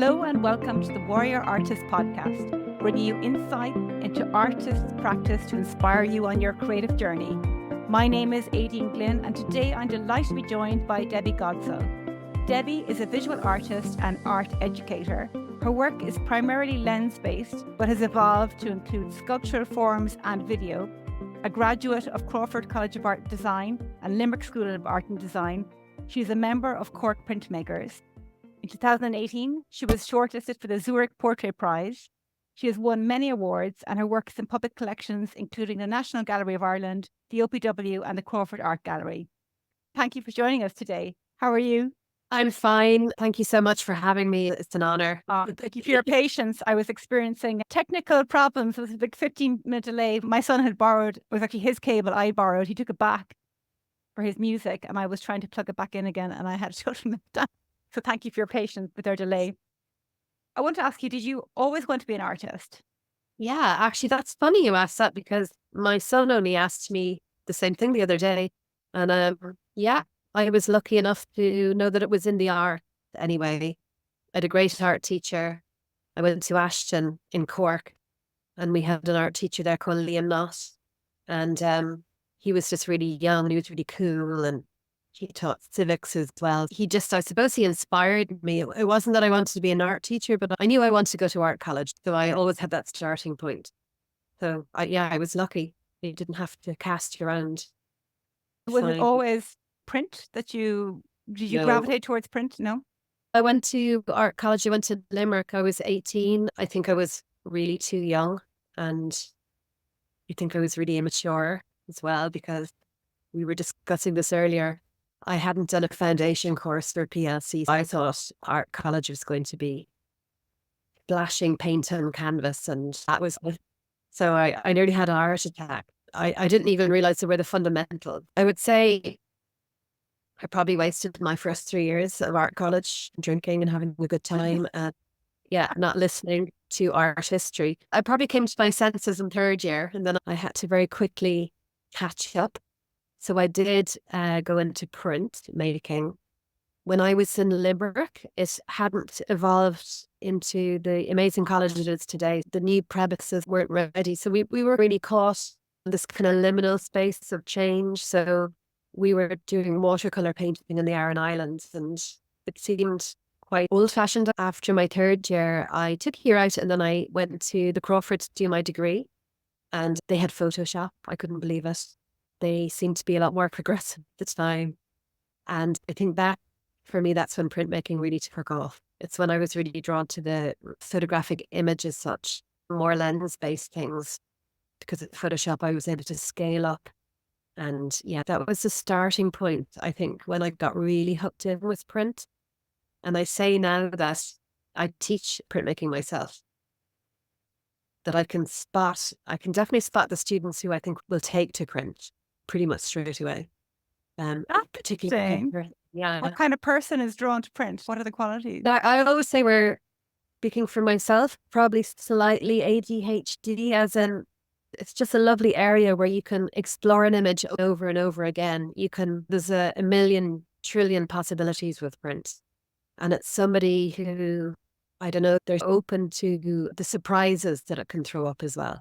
Hello and welcome to the Warrior Artist Podcast, bringing you insight into artists' practice to inspire you on your creative journey. My name is Éadaoin Glynn, and today I'm delighted to be joined by Debbie Godsell. Debbie is a visual artist and art educator. Her work is primarily lens-based, but has evolved to include sculptural forms and video. A graduate of Crawford College of Art and Design and Limerick School of Art and Design, she is a member of Cork Printmakers. In 2018, she was shortlisted for the Zurich Portrait Prize. She has won many awards, and her work is in public collections, including the National Gallery of Ireland, the OPW, and the Crawford Art Gallery. Thank you for joining us today. How are you? I'm fine. Thank you so much for having me. It's an honor. Thank you for your patience. I was experiencing technical problems. It was a big 15-minute delay. My son had borrowed, it was actually his cable I borrowed. He took it back for his music, and I was trying to plug it back in again, and I had to totally melt down. So thank you for your patience with our delay. I want to ask you, did you always want to be an artist? Yeah, actually, that's funny you asked that because my son only asked me the same thing the other day. And I was lucky enough to know that it was in the art anyway. I had a great art teacher. I went to Ashton in Cork, and we had an art teacher there called Liam. And he was just really young and he was really cool, and he taught civics as well. I suppose he inspired me. It wasn't that I wanted to be an art teacher, but I knew I wanted to go to art college. So I always had that starting point. So I was lucky. You didn't have to cast around. Was it always print that did you gravitate towards print? No? I went to art college. I went to Limerick. I was 18. I think I was really too young. And I think I was really immature as well, because we were discussing this earlier. I hadn't done a foundation course for PLC. I thought art college was going to be splashing paint on canvas, and that was it. So I nearly had a heart attack. I didn't even realize they were the fundamentals. I would say I probably wasted my first 3 years of art college drinking and having a good time and not listening to art history. I probably came to my senses in third year, and then I had to very quickly catch up. So I did go into print making. When I was in Limerick, it hadn't evolved into the amazing college it is today. The new premises weren't ready. So we were really caught in this kind of liminal space of change. So we were doing watercolour painting in the Aran Islands, and it seemed quite old-fashioned. After my third year, I took a year out, and then I went to the Crawford to do my degree, and they had Photoshop. I couldn't believe it. They seemed to be a lot more progressive at the time. And I think that, for me, that's when printmaking really took off. It's when I was really drawn to the photographic image as such, more lens-based things. Because at Photoshop, I was able to scale up. And that was the starting point, I think, when I got really hooked in with print. And I say now that I teach printmaking myself, that I can definitely spot the students who I think will take to print pretty much straight away. Particularly, what kind of person is drawn to print? What are the qualities? I always say, we're speaking for myself, probably slightly ADHD, as in it's just a lovely area where you can explore an image over and over again. There's a million trillion possibilities with print. And it's somebody who, I don't know, they're open to the surprises that it can throw up as well.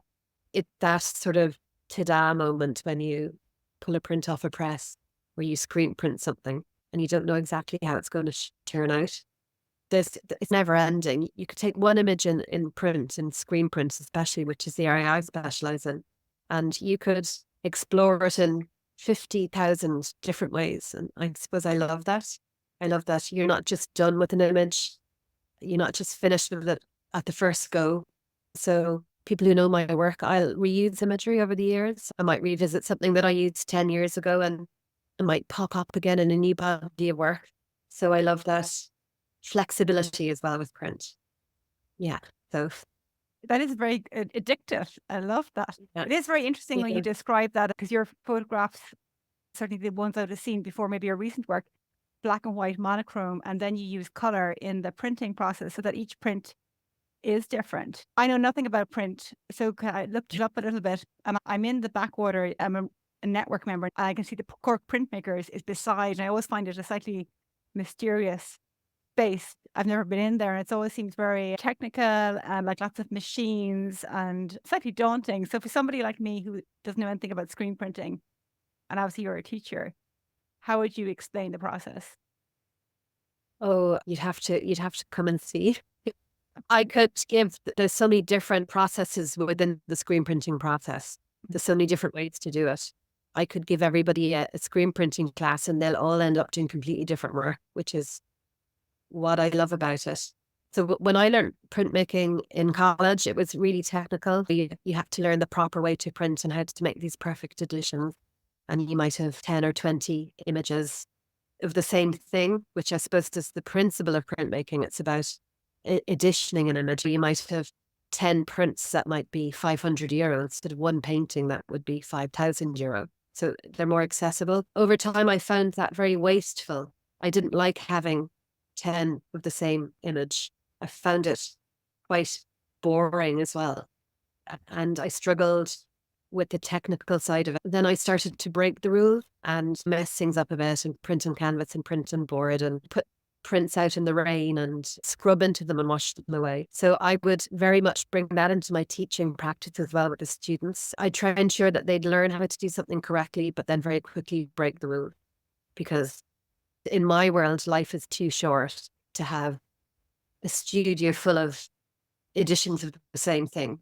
It's that sort of ta-da moment when you pull a print off a press, where you screen print something and you don't know exactly how it's going to turn out. It's never ending. You could take one image in print, in screen prints especially, which is the area I specialise in, and you could explore it in 50,000 different ways. And I suppose I love that. I love that you're not just done with an image. You're not just finished with it at the first go. So people who know my work, I'll reuse imagery over the years. I might revisit something that I used 10 years ago, and it might pop up again in a new body of work. So I love that flexibility as well with print. Yeah. So that is very addictive. I love that. Yeah. It is very interesting when you describe that, because your photographs, certainly the ones I would have seen before, maybe your recent work, black and white monochrome, and then you use color in the printing process so that each print is different. I know nothing about print, so I looked it up a little bit, and I'm in the backwater. I'm a network member. I can see the Cork Printmakers is beside, and I always find it a slightly mysterious space. I've never been in there, and it always seems very technical and like lots of machines and slightly daunting. So for somebody like me who doesn't know anything about screen printing, and obviously you're a teacher, how would you explain the process? Oh, you'd have to come and see. I could give, there's so many different processes within the screen printing process. There's so many different ways to do it. I could give everybody a screen printing class and they'll all end up doing completely different work, which is what I love about it. So when I learned printmaking in college, it was really technical. You have to learn the proper way to print and how to make these perfect editions. And you might have 10 or 20 images of the same thing, which I suppose is the principle of printmaking. It's about editioning an image. You might have 10 prints that might be €500 instead of one painting that would be €5,000. So they're more accessible. Over time, I found that very wasteful. I didn't like having 10 of the same image. I found it quite boring as well. And I struggled with the technical side of it. Then I started to break the rules and mess things up a bit and print on canvas and print on board and put prints out in the rain and scrub into them and wash them away. So I would very much bring that into my teaching practice as well with the students. I try and ensure that they'd learn how to do something correctly, but then very quickly break the rule. Because in my world, life is too short to have a studio full of editions of the same thing.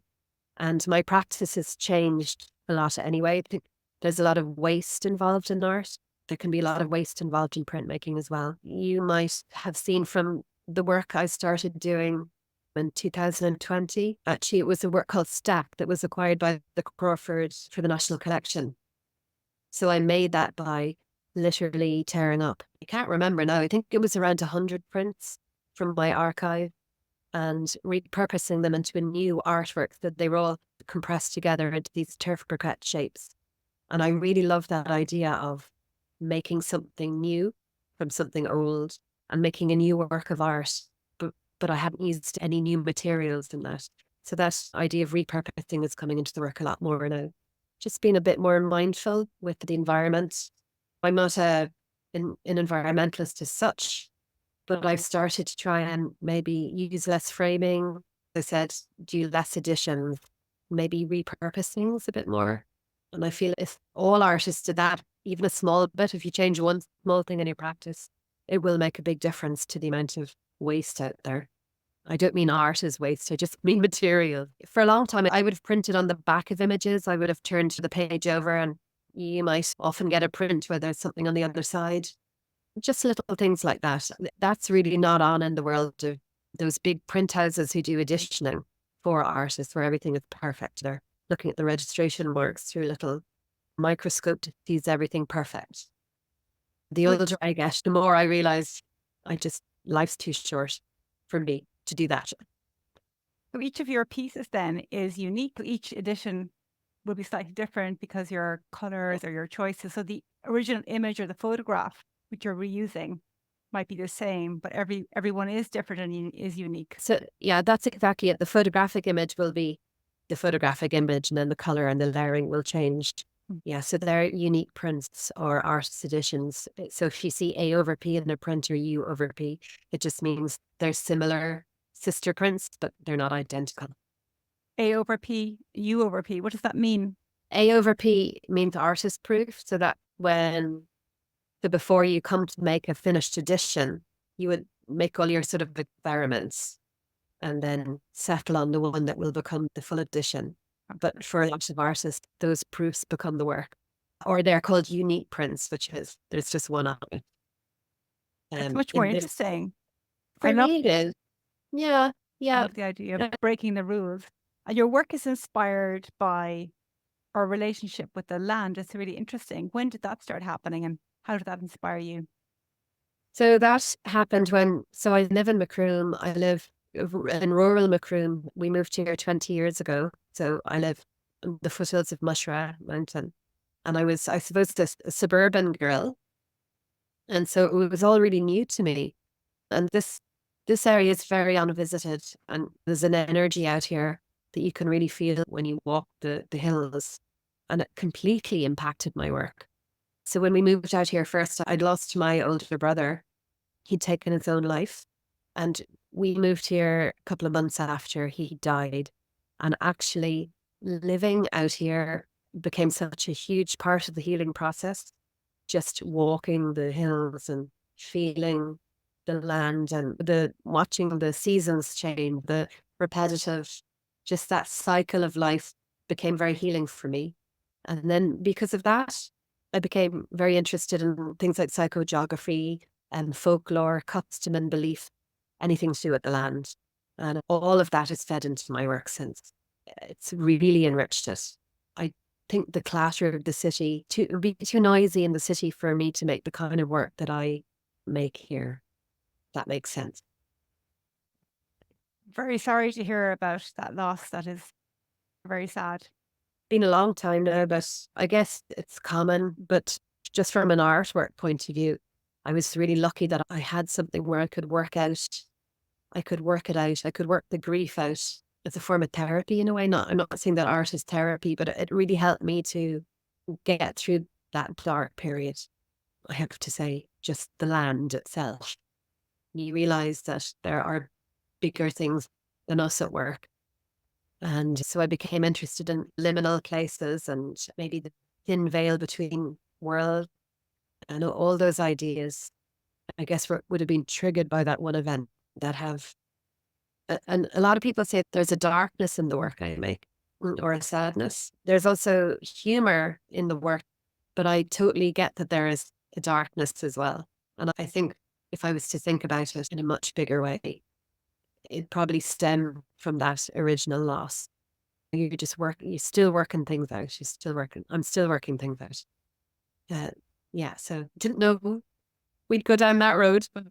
And my practice has changed a lot anyway. I think there's a lot of waste involved in art. There can be a lot of waste involved in printmaking as well. You might have seen from the work I started doing in 2020. Actually, it was a work called Stack that was acquired by the Crawford for the National Collection. So I made that by literally tearing up. I can't remember now. I think it was around 100 prints from my archive and repurposing them into a new artwork that they were all compressed together into these turf croquette shapes. And I really love that idea of making something new from something old and making a new work of art, but I haven't used any new materials in that. So that idea of repurposing is coming into the work a lot more now. Just being a bit more mindful with the environment. I'm not an environmentalist as such, but I've started to try and maybe use less framing. As I said, do less editions, maybe repurpose things a bit more. And I feel if all artists did that, even a small bit, if you change one small thing in your practice, it will make a big difference to the amount of waste out there. I don't mean art as waste, I just mean material. For a long time, I would have printed on the back of images. I would have turned the page over and you might often get a print where there's something on the other side. Just little things like that. That's really not on in the world of those big print houses who do editioning for artists where everything is perfect. They're looking at the registration marks through a little microscope to see everything perfect. The older I get, the more I realize life's too short for me to do that. So each of your pieces then is unique. Each edition will be slightly different because your colors or your choices. So the original image or the photograph which you're reusing might be the same, but everyone is different and is unique. So yeah, that's exactly it. The photographic image will be the photographic image, and then the color and the layering will change. Yeah, so they're unique prints or artist editions. So if you see A over P in a print or U over P, it just means they're similar sister prints, but they're not identical. A over P, U over P, what does that mean? A over P means artist proof, so that before you come to make a finished edition, you would make all your sort of experiments and then settle on the one that will become the full edition. But for a lot of artists, those proofs become the work. Or they're called unique prints, which is, there's just one of it. It's much more interesting. For me, it is. Yeah. I love the idea of breaking the rules. And your work is inspired by our relationship with the land. It's really interesting. When did that start happening and how did that inspire you? So that happened so I live in Macroom. I live in rural Macroom. We moved here 20 years ago. So I live in the foothills of Mushra Mountain. And I was, I suppose, a suburban girl. And so it was all really new to me. And this area is very unvisited. And there's an energy out here that you can really feel when you walk the hills. And it completely impacted my work. So when we moved out here first, I'd lost my older brother. He'd taken his own life. And we moved here a couple of months after he died. And actually living out here became such a huge part of the healing process. Just walking the hills and feeling the land and watching the seasons change, the repetitive, just that cycle of life became very healing for me. And then because of that, I became very interested in things like psychogeography and folklore, custom and belief, anything to do with the land. And all of that has fed into my work since. It's really enriched it. I think the clatter of the city, it would be too noisy in the city for me to make the kind of work that I make here. That makes sense. Very sorry to hear about that loss. That is very sad. Been a long time now, but I guess it's common. But just from an artwork point of view, I was really lucky that I had something where I could work out. I could work it out. I could work the grief out. It's a form of therapy in a way. I'm not saying that art is therapy, but it really helped me to get through that dark period. I have to say, just the land itself. You realize that there are bigger things than us at work. And so I became interested in liminal places and maybe the thin veil between worlds. And all those ideas, I guess, would have been triggered by that one event that have. And a lot of people say there's a darkness in the work I make or a sadness. There's also humor in the work, but I totally get that there is a darkness as well. And I think if I was to think about it in a much bigger way, it probably stemmed from that original loss. You're still working things out. I'm still working things out. Yeah, so didn't know we'd go down that road, but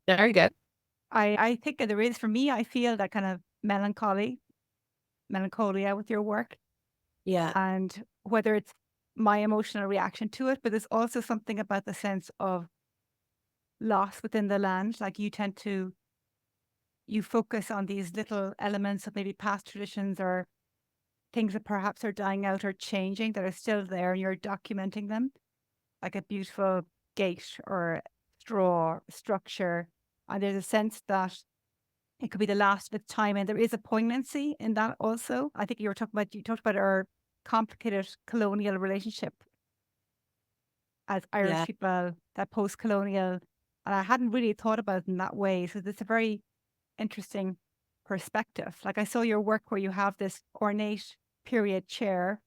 there you go. I think there is, for me, I feel that kind of melancholia with your work. Yeah. And whether it's my emotional reaction to it, but there's also something about the sense of loss within the land. Like you focus on these little elements of maybe past traditions or things that perhaps are dying out or changing that are still there, and you're documenting them, like a beautiful gate or straw structure. And there's a sense that it could be the last of its time, and there is a poignancy in that also. I think you talked about our complicated colonial relationship as Irish people, that post-colonial, and I hadn't really thought about it in that way. So it's a very interesting perspective. Like I saw your work where you have this ornate period chair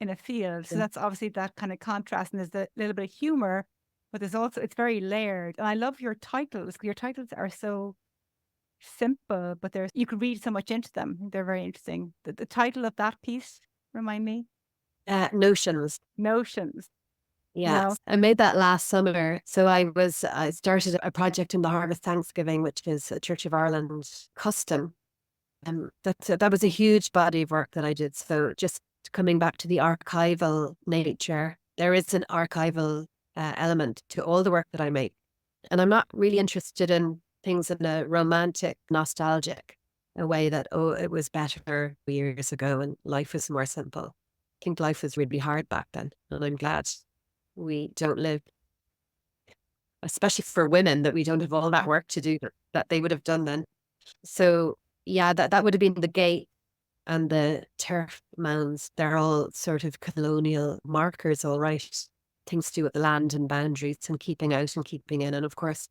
in a field. So that's obviously that kind of contrast, and there's a little bit of humor, but there's also, it's very layered. And I love your titles. Your titles are so simple, but you can read so much into them. They're very interesting. The title of that piece, remind me? Notions. Notions. Yeah, no. I made that last summer. So I started a project in the Harvest Thanksgiving, which is a Church of Ireland custom. That was a huge body of work that I did. So just coming back to the archival nature, there is an archival element to all the work that I make. And I'm not really interested in things in a romantic, nostalgic a way that, it was better years ago and life was more simple. I think life was really hard back then. And I'm glad we don't live, especially for women, that we don't have all that work to do that they would have done then. So yeah, that would have been the gate and the turf mounds. They're all sort of colonial markers, all right. Things to do with the land and boundaries and keeping out and keeping in. And of course,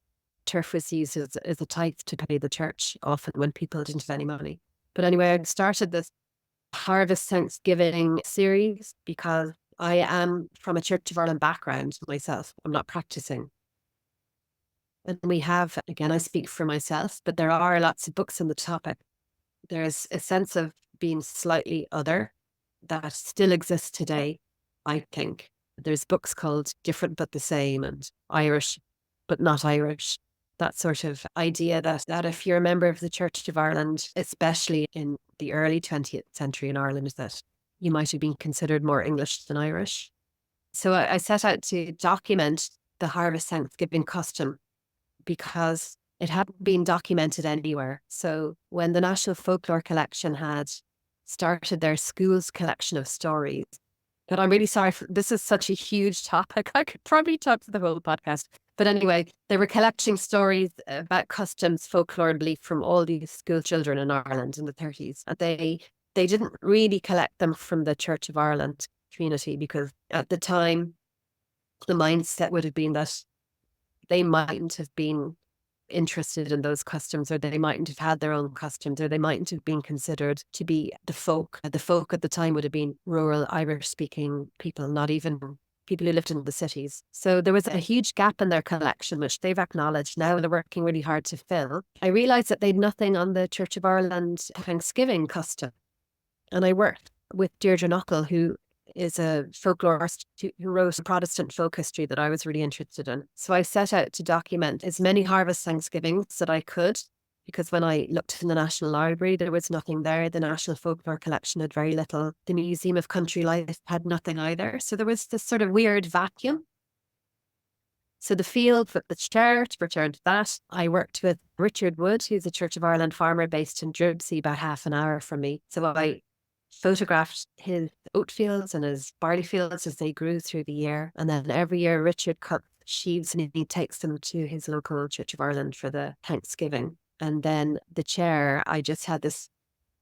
turf was used as a tithe to pay the church often when people didn't have any money. But anyway, I started this Harvest Thanksgiving series because I am from a Church of Ireland background myself. I'm not practicing. And we have, again, I speak for myself, but there are lots of books on the topic. There's a sense of being slightly other that still exists today, I think. There's books called Different But the Same and Irish But Not Irish. That sort of idea that if you're a member of the Church of Ireland, especially in the early 20th century in Ireland, that you might have been considered more English than Irish. So I set out to document the Harvest Thanksgiving custom because it hadn't been documented anywhere. So when the National Folklore Collection had started their schools collection of stories, But I'm really sorry this is such a huge topic. I could probably talk to the whole podcast. But anyway, they were collecting stories about customs, folklore, and belief from all these school children in Ireland in the 30s. And they didn't really collect them from the Church of Ireland community, because at the time, the mindset would have been that they mightn't have been interested in those customs, or they mightn't have had their own customs, or they mightn't have been considered to be the folk. The folk at the time would have been rural Irish speaking people, not even people who lived in the cities. So there was a huge gap in their collection, which they've acknowledged. Now they're working really hard to fill. I realised that they'd nothing on the Church of Ireland Thanksgiving custom. And I worked with Deirdre Knuckle, who is a folklorist who wrote a Protestant folk history that I was really interested in. So I set out to document as many harvest Thanksgivings that I could, because when I looked in the National Library, there was nothing there. The National Folklore Collection had very little. The Museum of Country Life had nothing either. So there was this sort of weird vacuum. So the field, but the church, returned to that. I worked with Richard Wood, who's a Church of Ireland farmer based in Dribsey, about half an hour from me. So I photographed his oat fields and his barley fields as they grew through the year. And then every year Richard cut sheaves and he takes them to his local Church of Ireland for the Thanksgiving. And then the chair, I just had this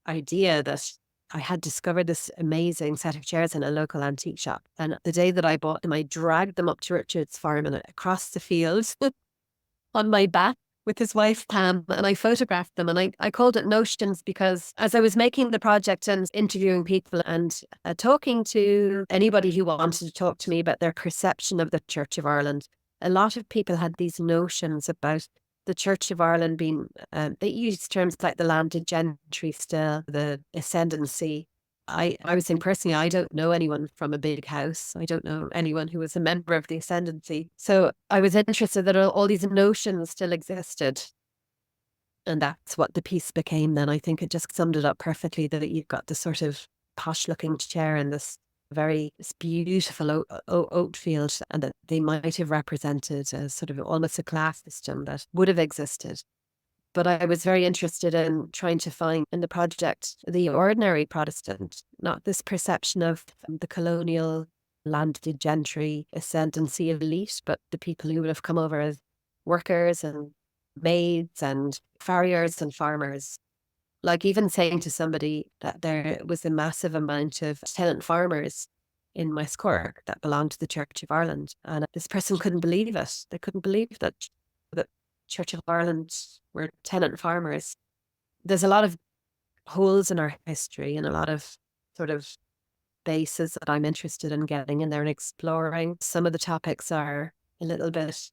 idea that I had discovered this amazing set of chairs in a local antique shop. And the day that I bought them, I dragged them up to Richard's farm and across the fields on my back with his wife, Pam, and I photographed them. And I called it Notions because as I was making the project and interviewing people and talking to anybody who wanted to talk to me about their perception of the Church of Ireland, a lot of people had these notions about the Church of Ireland being, they use terms like the landed gentry still, the ascendancy. I was saying personally, I don't know anyone from a big house. I don't know anyone who was a member of the ascendancy. So I was interested that all these notions still existed. And that's what the piece became then. I think it just summed it up perfectly, that you've got this sort of posh looking chair and this beautiful oat field, and that they might have represented as sort of almost a class system that would have existed. But I was very interested in trying to find in the project the ordinary Protestant, not this perception of the colonial landed gentry ascendancy elite, but the people who would have come over as workers and maids and farriers and farmers. Like even saying to somebody that there was a massive amount of tenant farmers in West Cork that belonged to the Church of Ireland. And this person couldn't believe it. They couldn't believe that Church of Ireland were tenant farmers. There's a lot of holes in our history and a lot of sort of bases that I'm interested in getting in there and exploring. Some of the topics are a little bit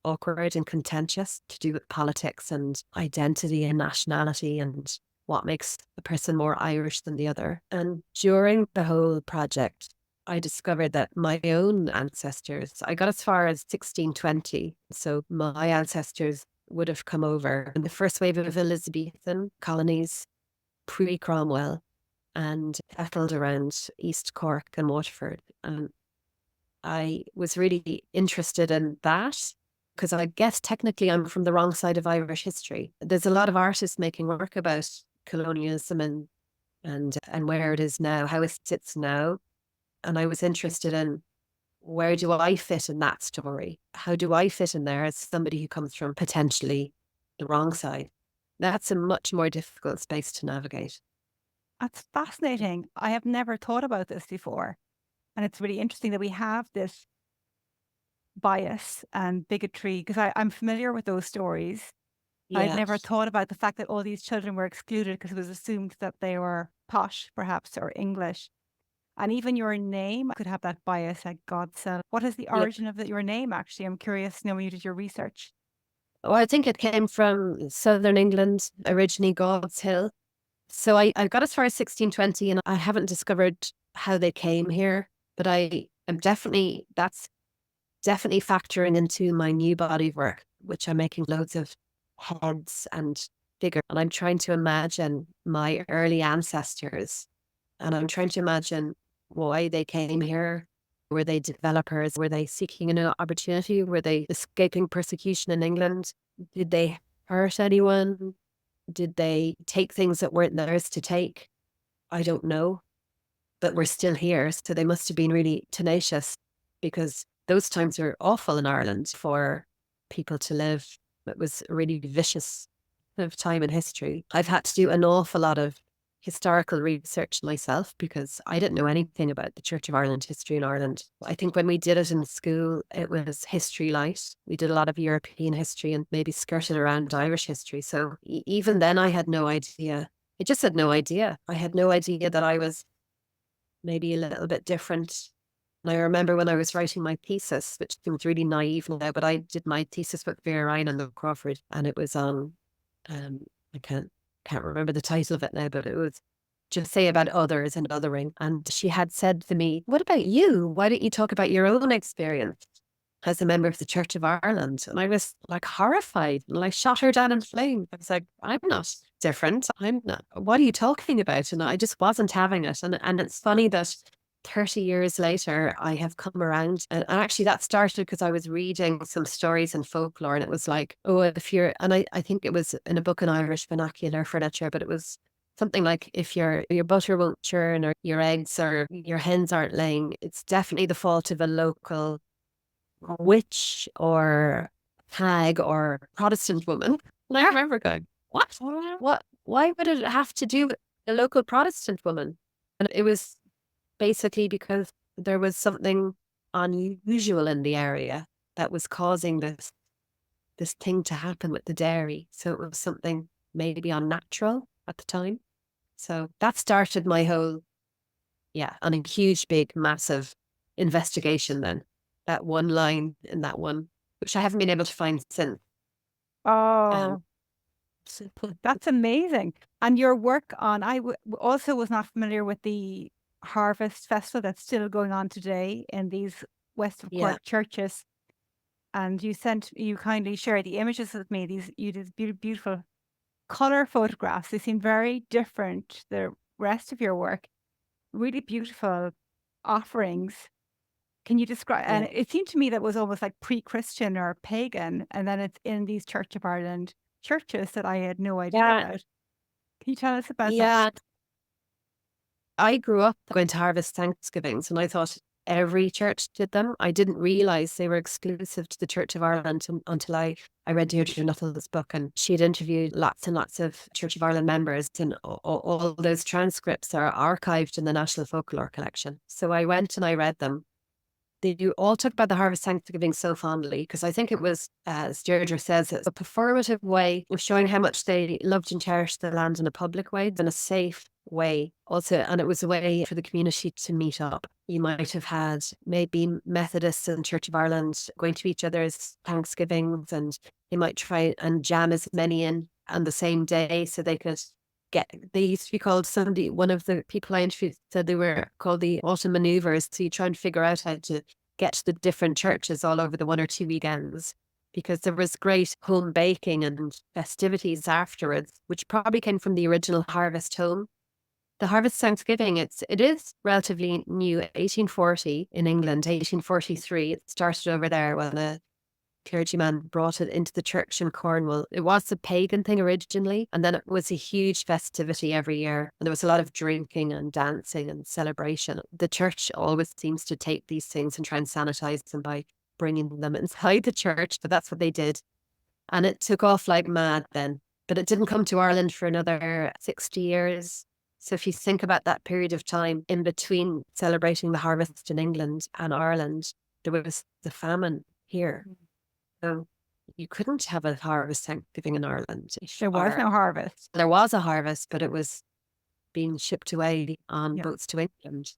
awkward and contentious, to do with politics and identity and nationality and what makes a person more Irish than the other. And during the whole project, I discovered that my own ancestors, I got as far as 1620. So my ancestors would have come over in the first wave of Elizabethan colonies pre-Cromwell and settled around East Cork and Waterford. And I was really interested in that because I guess technically I'm from the wrong side of Irish history. There's a lot of artists making work about colonialism and where it is now, how it sits now. And I was interested in, where do I fit in that story? How do I fit in there as somebody who comes from potentially the wrong side? That's a much more difficult space to navigate. That's fascinating. I have never thought about this before. And it's really interesting that we have this bias and bigotry, because I'm familiar with those stories. Yeah. I'd never thought about the fact that all these children were excluded because it was assumed that they were posh, perhaps, or English. And even your name could have that bias, like Godsell. What is the origin of your name, actually? I'm curious to know when you did your research. Oh, I think it came from southern England, originally Godshill. So I got as far as 1620 and I haven't discovered how they came here, but that's definitely factoring into my new body of work, which I'm making loads of heads and figures. And I'm trying to imagine my early ancestors, and I'm trying to imagine why they came here. Were they developers? Were they seeking an opportunity? Were they escaping persecution in England? Did they hurt anyone? Did they take things that weren't theirs to take? I don't know. but we're still here. So they must have been really tenacious, because those times were awful in Ireland for people to live. It was a really vicious of time in history. I've had to do an awful lot of historical research myself, because I didn't know anything about the Church of Ireland history in Ireland. I think when we did it in school, it was history light. We did a lot of European history and maybe skirted around Irish history. So even then I had no idea. I just had no idea. I had no idea that I was maybe a little bit different. And I remember when I was writing my thesis, which seems really naive now, but I did my thesis with Vera Ryan and the Crawford, and it was on, I can't remember the title of it now, but it was just say about others and othering. And she had said to me, "What about you? Why don't you talk about your own experience as a member of the Church of Ireland?" And I was like horrified, and I shot her down in flames. I was like, "I'm not different. I'm not. What are you talking about?" And I just wasn't having it. And it's funny that 30 years later, I have come around. And actually, that started because I was reading some stories in folklore, and it was like, oh, if you're, and I think it was in a book in Irish vernacular furniture, but it was something like, if your butter won't churn, or your eggs or your hens aren't laying, it's definitely the fault of a local witch or hag or Protestant woman. And I remember going, what? Why would it have to do with a local Protestant woman? And it was basically because there was something unusual in the area that was causing this thing to happen with the dairy. So it was something maybe unnatural at the time. So that started my whole, on a huge, big, massive investigation then. That one line in that one, which I haven't been able to find since. Oh, that's amazing. And your work on, also was not familiar with the Harvest Festival that's still going on today in these West of Cork churches. And you kindly shared the images with me. You did beautiful color photographs. They seem very different. The rest of your work, really beautiful offerings. Can you describe? And it seemed to me that was almost like pre-Christian or pagan, and then it's in these Church of Ireland churches that I had no idea about. Can you tell us about that? I grew up going to Harvest Thanksgivings, and I thought every church did them. I didn't realise they were exclusive to the Church of Ireland until I read Deirdre Nuttall's book, and she'd interviewed lots and lots of Church of Ireland members, and all those transcripts are archived in the National Folklore Collection. So I went and I read them. They all talk about the Harvest Thanksgiving so fondly, because I think it was, as Deirdre says, it's a performative way of showing how much they loved and cherished the land in a public way, in a safe way also. And it was a way for the community to meet up. You might have had maybe Methodists and Church of Ireland going to each other's Thanksgivings, and they might try and jam as many in on the same day so they could they used to be called, one of the people I interviewed said they were called the autumn maneuvers. So you try and figure out how to get to the different churches all over the 1 or 2 weekends, because there was great home baking and festivities afterwards, which probably came from the original Harvest Home. The Harvest Thanksgiving, it is relatively new, 1840 in England, 1843. It started over there when a clergyman brought it into the church in Cornwall. It was a pagan thing originally, and then it was a huge festivity every year. And there was a lot of drinking and dancing and celebration. The church always seems to take these things and try and sanitize them by bringing them inside the church, but that's what they did. And it took off like mad then. But it didn't come to Ireland for another 60 years. So if you think about that period of time in between celebrating the harvest in England and Ireland, there was the famine here. So you couldn't have a harvest Thanksgiving in Ireland. There was no harvest. There was a harvest, but it was being shipped away on boats to England.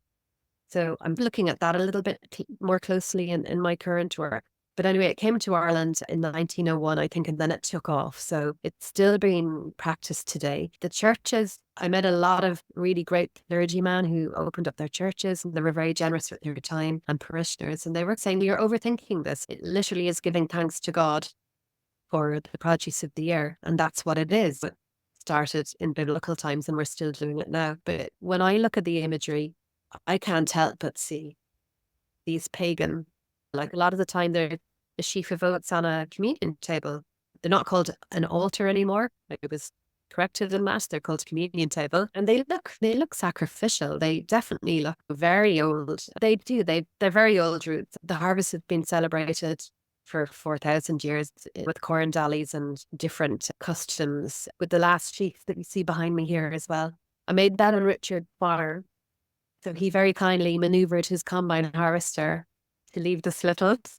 So I'm looking at that a little bit more closely in my current work. But anyway, it came to Ireland in 1901, I think, and then it took off. So it's still being practiced today. The churches, I met a lot of really great clergymen who opened up their churches, and they were very generous with their time, and parishioners. And they were saying, you're overthinking this. It literally is giving thanks to God for the produce of the year. And that's what it is. It started in biblical times, and we're still doing it now. But when I look at the imagery, I can't help but see these pagan, like a lot of the time they're the sheaf of oats on a communion table. They're not called an altar anymore. It was corrected in Mass. They're called communion table, and they look sacrificial. They definitely look very old. They do. They're very old roots. The harvest has been celebrated for 4,000 years with corn dollies and different customs. With the last sheaf that you see behind me here as well, I made that on Richard Farr. So he very kindly manoeuvred his combine harvester to leave the slittles.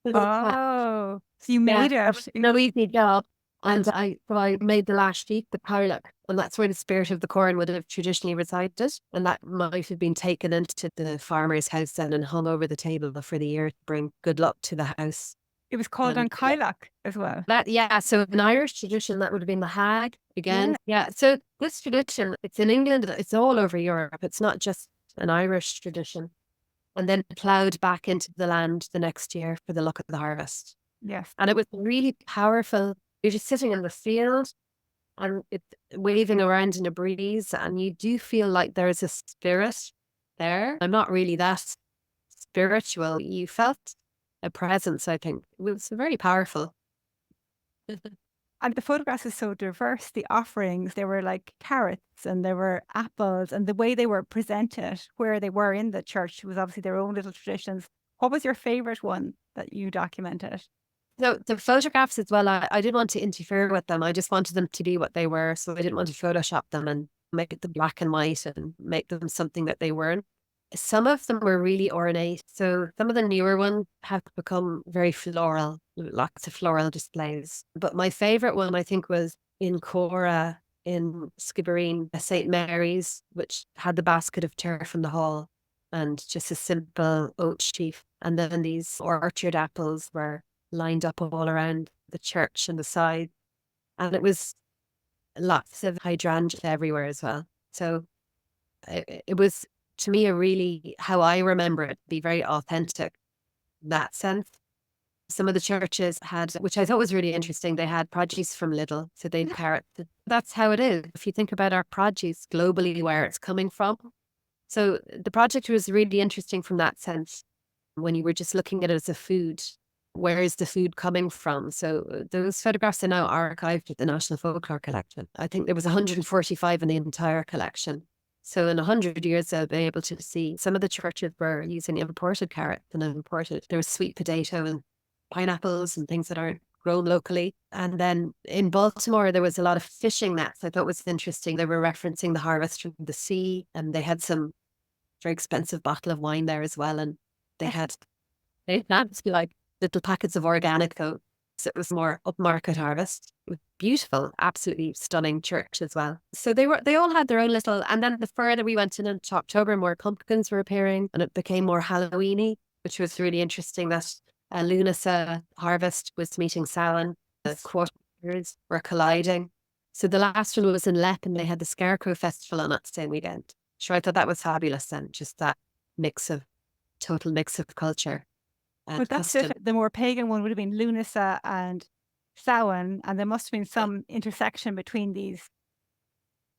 Oh, so you made it. No easy job. And I made the last sheep, the carlock, and that's where the spirit of the corn would have traditionally resided. And that might have been taken into the farmer's house then and hung over the table for the year to bring good luck to the house. It was called on Kylock as well. So in Irish tradition, that would have been the hag again. Yeah. So this tradition, it's in England, it's all over Europe. It's not just an Irish tradition. And then ploughed back into the land the next year for the luck of the harvest. Yes. And it was really powerful. You're just sitting in the field and it's waving around in a breeze, and you do feel like there's a spirit there. I'm not really that spiritual. You felt a presence, I think. It was very powerful. And the photographs are so diverse. The offerings, there were like carrots and there were apples, and the way they were presented, where they were in the church, was obviously their own little traditions. What was your favorite one that you documented? So the photographs as well, I didn't want to interfere with them. I just wanted them to be what they were. So I didn't want to Photoshop them and make it the black and white and make them something that they weren't. Some of them were really ornate. So some of the newer ones have become very floral, lots of floral displays. But my favorite one, I think, was in Cora in Skibbereen, St. Mary's, which had the basket of turf in the hall and just a simple oat sheaf. And then these orchard apples were lined up all around the church and the side. And it was lots of hydrangeas everywhere as well. So it was, to me, a really, how I remember it, be very authentic in that sense. Some of the churches had, which I thought was really interesting, they had produce from Lidl. So they'd carrots. That's how it is. If you think about our produce globally, where it's coming from. So the project was really interesting from that sense. When you were just looking at it as a food, where is the food coming from? So those photographs are now archived at the National Folklore Collection. I think there was 145 in the entire collection. So in 100 years, they'll be able to see some of the churches were using imported carrots and there was sweet potato and pineapples and things that aren't grown locally. And then in Baltimore, there was a lot of fishing nets. I thought was interesting. They were referencing the harvest from the sea, and they had some very expensive bottle of wine there as well. And they had like little packets of Organico. So it was more upmarket harvest. It was beautiful, absolutely stunning church as well. So they all had their own little, and then the further we went into October, more pumpkins were appearing and it became more Halloweeny, which was really interesting that Lunasa harvest was meeting Samhain. The quarters were colliding. So the last one was in Lepp and they had the Scarecrow Festival on that same weekend. Sure, I thought that was fabulous then, just that total mix of culture. But that's it. The more pagan one would have been Lunasa and Samhain, and there must have been some intersection between these.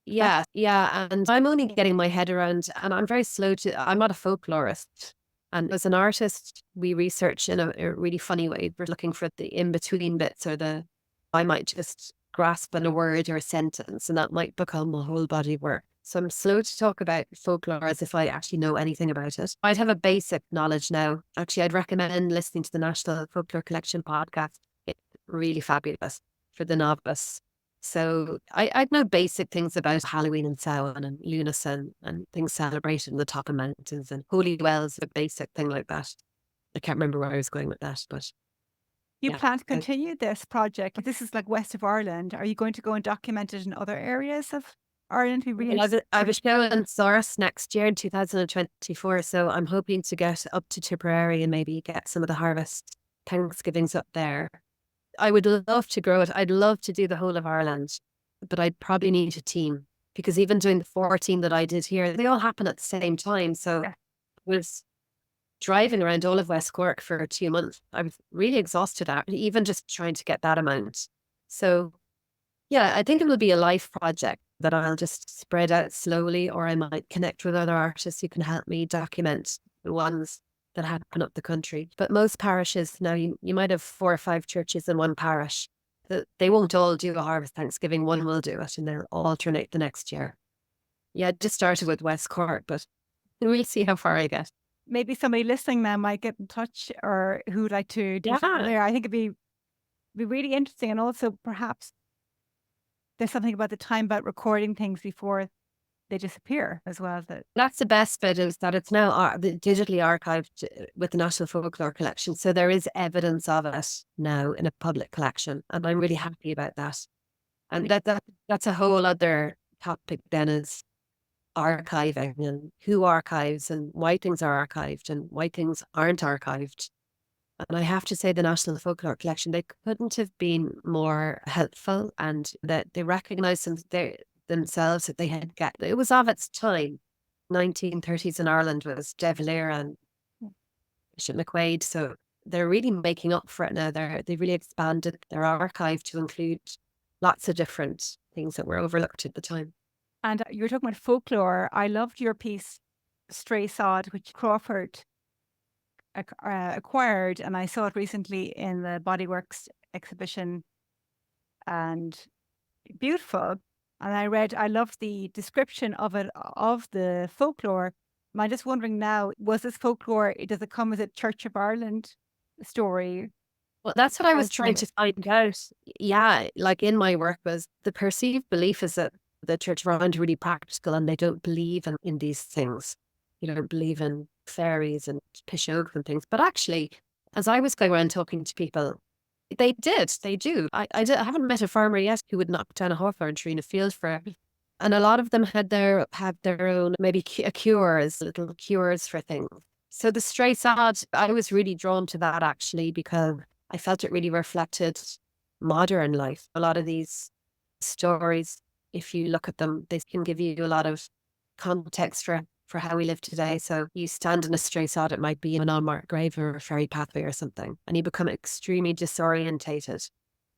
Yeah. And I'm only getting my head around, and I'm very slow I'm not a folklorist. And as an artist, we research in a really funny way. We're looking for the in-between bits, or I might just grasp on a word or a sentence, and that might become a whole body of work. So I'm slow to talk about folklore as if I actually know anything about it. I'd have a basic knowledge now. Actually, I'd recommend listening to the National Folklore Collection podcast. It's really fabulous for the novice. So I'd know basic things about Halloween and Samhain and Lunasa and things celebrated in the top of mountains, and Holy Wells, a basic thing like that. I can't remember where I was going with that, but... You plan to continue this project? This is like west of Ireland. Are you going to go and document it in other areas of Ireland? I have a show in Source next year in 2024, so I'm hoping to get up to Tipperary and maybe get some of the harvest Thanksgivings up there. I would love to grow it. I'd love to do the whole of Ireland, but I'd probably need a team, because even doing the 14 that I did here, they all happen at the same time. So I was driving around all of West Cork for 2 months. I was really exhausted out, even just trying to get that amount. So yeah, I think it will be a life project that I'll just spread out slowly, or I might connect with other artists who can help me document the ones that happen up the country. But most parishes now, you might have 4 or 5 churches in one parish. they won't all do a harvest Thanksgiving. One will do it and they'll alternate the next year. Yeah, I just started with West Cork, but we'll see how far I get. Maybe somebody listening now might get in touch or who'd like to do something there. I think it'd be really interesting. And also perhaps there's something about the time about recording things before they disappear as well. That's the best bit, is that it's now digitally archived with the National Folklore Collection. So there is evidence of it now in a public collection. And I'm really happy about that. And that's a whole other topic then, is archiving and who archives and why things are archived and why things aren't archived. And I have to say, the National Folklore Collection, they couldn't have been more helpful, and that they recognised themselves that they had it was of its time. 1930s in Ireland was De Valera and Bishop McQuaid. So they're really making up for it now. They've really expanded their archive to include lots of different things that were overlooked at the time. And you were talking about folklore. I loved your piece, Stray Sod, which Crawford acquired, and I saw it recently in the Bodyworks exhibition, and beautiful. And I loved the description of it, of the folklore. I'm just wondering now, was this folklore, does it come as a Church of Ireland story? Well, that's what I was trying to find out. Yeah, like in my work, was the perceived belief is that the Church of Ireland are really practical and they don't believe in these things. You don't believe in fairies and pishogues and things. But actually, as I was going around talking to people, they do. I haven't met a farmer yet who would knock down a hawthorn tree in a field for it. And a lot of them have their own, maybe cures, little cures for things. So the stray sod, I was really drawn to that actually, because I felt it really reflected modern life. A lot of these stories, if you look at them, they can give you a lot of context for how we live today. So you stand in a stray sod, it might be an unmarked grave or a ferry pathway or something, and you become extremely disorientated.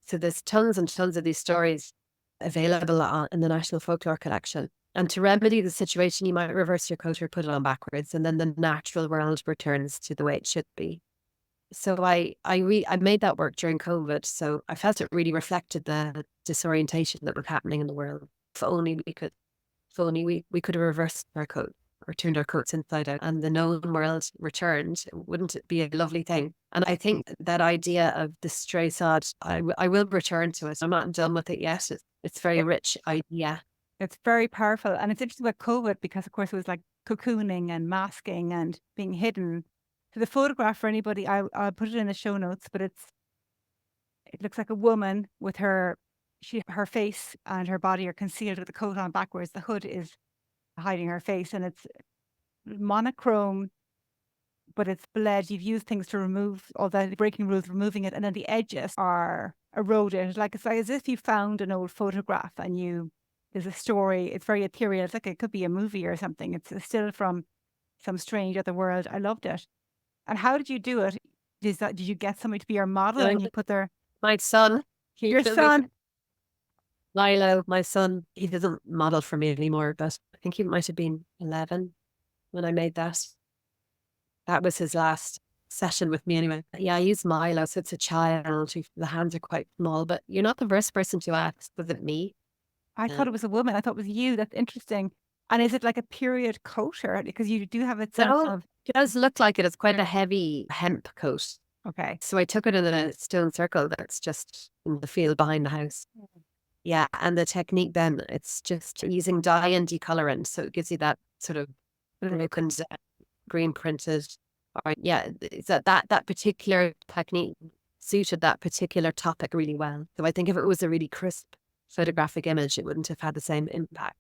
So there's tons and tons of these stories available in the National Folklore Collection. And to remedy the situation, you might reverse your coat or put it on backwards, and then the natural world returns to the way it should be. So I made that work during COVID. So I felt it really reflected the disorientation that was happening in the world. If only we could have reversed our coat or turned our coats inside out and the known world returned, wouldn't it be a lovely thing? And I think that idea of the stray sod, I will return to it. I'm not done with it yet. It's a very rich idea. It's very powerful. And it's interesting about COVID because, of course, it was like cocooning and masking and being hidden. So the photograph, for anybody, I'll put it in the show notes, but it looks like a woman with her face and her body are concealed with the coat on backwards. The hood is hiding her face, and it's monochrome, but it's bled. You've used things to remove all the breaking rules, removing it, and then the edges are eroded. It's like as if you found an old photograph and there's a story. It's very ethereal. It's like it could be a movie or something. It's still from some strange other world. I loved it. And how did you do it? Did you get somebody to be your model and you put my son? Your son? Lilo, my son, he doesn't model for me anymore, but I think he might have been 11 when I made that. That was his last session with me anyway. Yeah, I use Milo, so it's a child. The hands are quite small, but you're not the first person to ask, was it me? I thought it was a woman. I thought it was you. That's interesting. And is it like a period coat, or because you do have it? It does look like it. It's quite a heavy hemp coat. Okay. So I took it in a stone circle that's just in the field behind the house. Yeah, and the technique then, it's just using dye and decolorant. So it gives you that sort of broken green printed. Or, yeah, that particular technique suited that particular topic really well. So I think if it was a really crisp photographic image, it wouldn't have had the same impact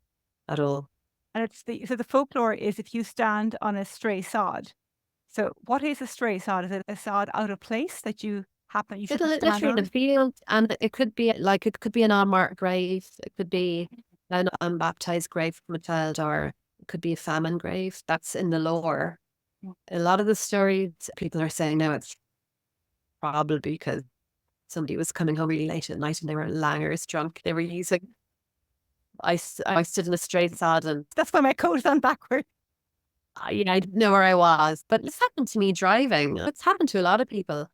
at all. And so the folklore is if you stand on a stray sod. So what is a stray sod? Is it a sod out of place that you should stand in a field, and it could be an unmarked grave, it could be an unbaptized grave from a child, or it could be a famine grave. That's in the lore. A lot of the stories people are saying now it's probably because somebody was coming home really late at night and they were langers drunk. They were using. I stood in a straight sod, and that's why my coat is on backward. I didn't know where I was, but it's happened to me driving. It's happened to a lot of people.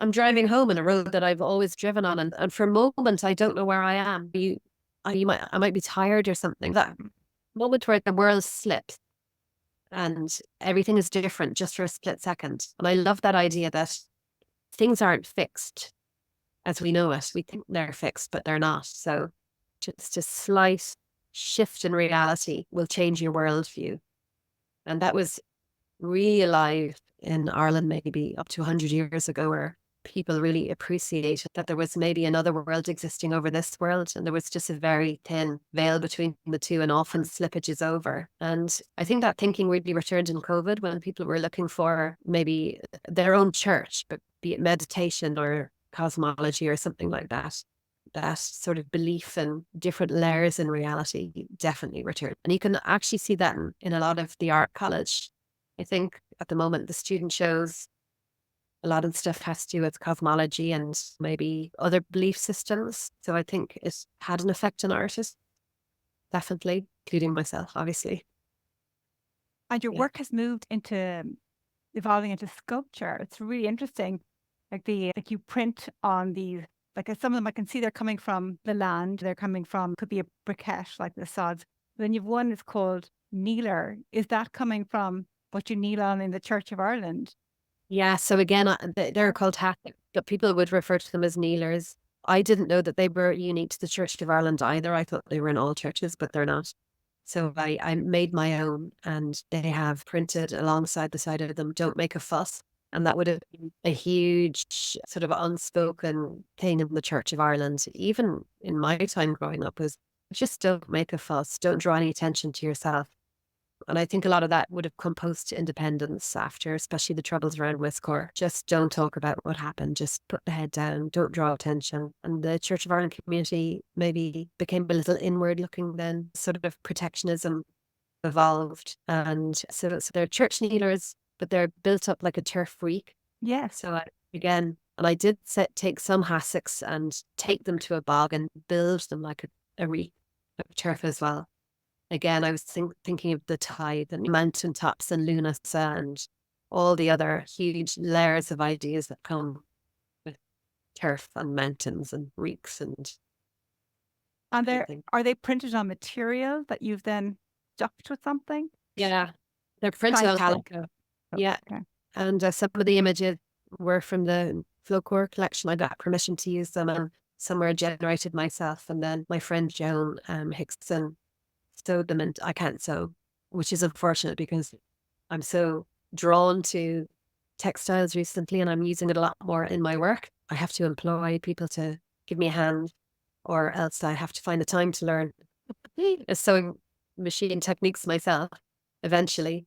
I'm driving home on a road that I've always driven on, and for a moment I don't know where I am. I might be tired or something. That moment where the world slips and everything is different just for a split second. And I love that idea that things aren't fixed as we know it. We think they're fixed, but they're not. So just a slight shift in reality will change your worldview. And that was really alive in Ireland maybe up to 100 years ago, where people really appreciated that there was maybe another world existing over this world, and there was just a very thin veil between the two, and often slippage is over. And I think that thinking really returned in COVID, when people were looking for maybe their own church, but be it meditation or cosmology or something like that. That sort of belief in different layers in reality definitely returned. And you can actually see that in a lot of the art college. I think at the moment the student shows a lot of the stuff has to do with cosmology and maybe other belief systems. So I think it had an effect on artists, definitely, including myself, obviously. And your work has moved into evolving into sculpture. It's really interesting. Like you print on these, like some of them I can see they're coming from the land. They're coming from, could be a briquette, like the sods. Then you've one that's called kneeler. Is that coming from what you kneel on in the Church of Ireland? Yeah, so again, they're called hats, but people would refer to them as kneelers. I didn't know that they were unique to the Church of Ireland either. I thought they were in all churches, but they're not. So I made my own, and they have printed alongside the side of them, "Don't make a fuss." And that would have been a huge sort of unspoken thing in the Church of Ireland, even in my time growing up, was just don't make a fuss, don't draw any attention to yourself. And I think a lot of that would have come post independence after, especially the troubles around Wiscor. Just don't talk about what happened. Just put the head down. Don't draw attention. And the Church of Ireland community maybe became a little inward looking then. Sort of protectionism evolved. And so they're church kneelers, but they're built up like a turf reek. Yes. So and I did take some hassocks and take them to a bog and build them like a reek of turf as well. Again, I was thinking of the tide and mountaintops and Lunasa and all the other huge layers of ideas that come with turf and mountains and reeks and. And are they printed on material that you've then stuffed with something? Yeah, they're printed on calico. Yeah, okay. And some of the images were from the folklore collection. I got permission to use them, and some were generated myself. And then my friend Joan Hickson sewed them, and I can't sew, which is unfortunate because I'm so drawn to textiles recently, and I'm using it a lot more in my work. I have to employ people to give me a hand, or else I have to find the time to learn sewing machine techniques myself eventually.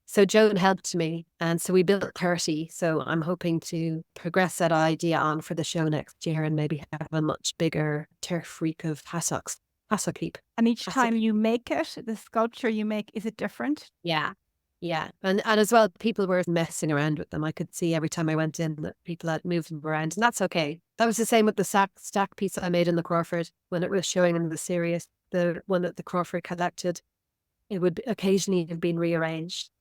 So Joan helped me, and so we built 30. So I'm hoping to progress that idea on for the show next year and maybe have a much bigger turf reek of hassocks. Hassock heap. And each time you make it, the sculpture you make, is it different? Yeah. Yeah. And as well, people were messing around with them. I could see every time I went in that people had moved them around, and that's okay. That was the same with the stack piece I made in the Crawford when it was showing in the series, the one that the Crawford collected. It would occasionally have been rearranged.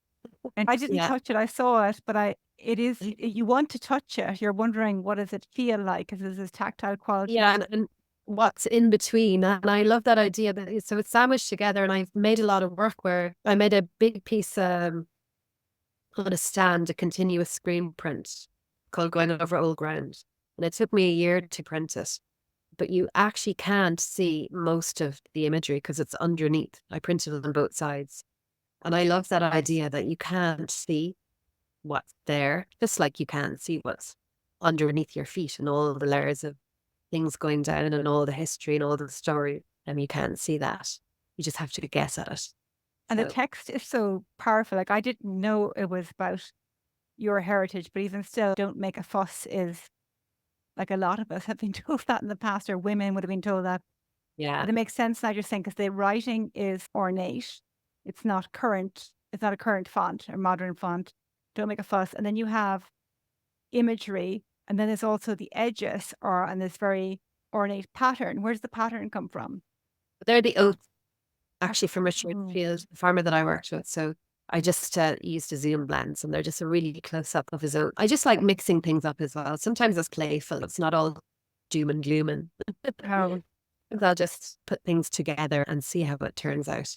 And I didn't touch it. I saw it, but you want to touch it. You're wondering, what does it feel like? Is this tactile quality? Yeah. And what's in between. And I love that idea that so it's sandwiched together. And I've made a lot of work where I made a big piece on a stand, a continuous screen print called Going Over Old Ground. And it took me a year to print it. But you actually can't see most of the imagery because it's underneath. I printed it on both sides. And I love that idea that you can't see what's there, just like you can't see what's underneath your feet and all the layers of things going down and all the history and all the story. And you can't see that. You just have to guess at it. And the text is so powerful. Like, I didn't know it was about your heritage, but even still, "Don't make a fuss" is, like, a lot of us have been told that in the past, or women would have been told that. Yeah. But it makes sense, I just think, because the writing is ornate. It's not current. It's not a current font or modern font. Don't make a fuss. And then you have imagery. And then there's also the edges on this very ornate pattern. Where does the pattern come from? They're the oats, actually, from Richard Field, the farmer that I worked with. So I just used a zoom lens, and they're just a really close up of his own. I just like mixing things up as well. Sometimes it's playful. It's not all doom and gloom, and Oh, I'll just put things together and see how it turns out.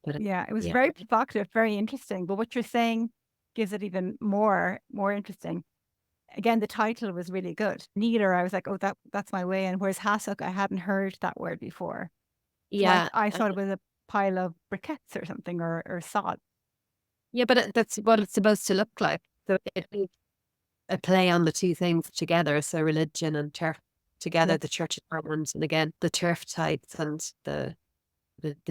But yeah, it was yeah, very provocative, very interesting. But what you're saying gives it even more interesting. Again, the title was really good. Needler, I was like, oh, that's my way. And whereas hassock, I hadn't heard that word before. So yeah, I thought it was a pile of briquettes or something, or sod. yeah. But that's what it's supposed to look like. So it a play on the two things together. So religion and turf together, Yes. the Church of Ireland, and again the turf types and the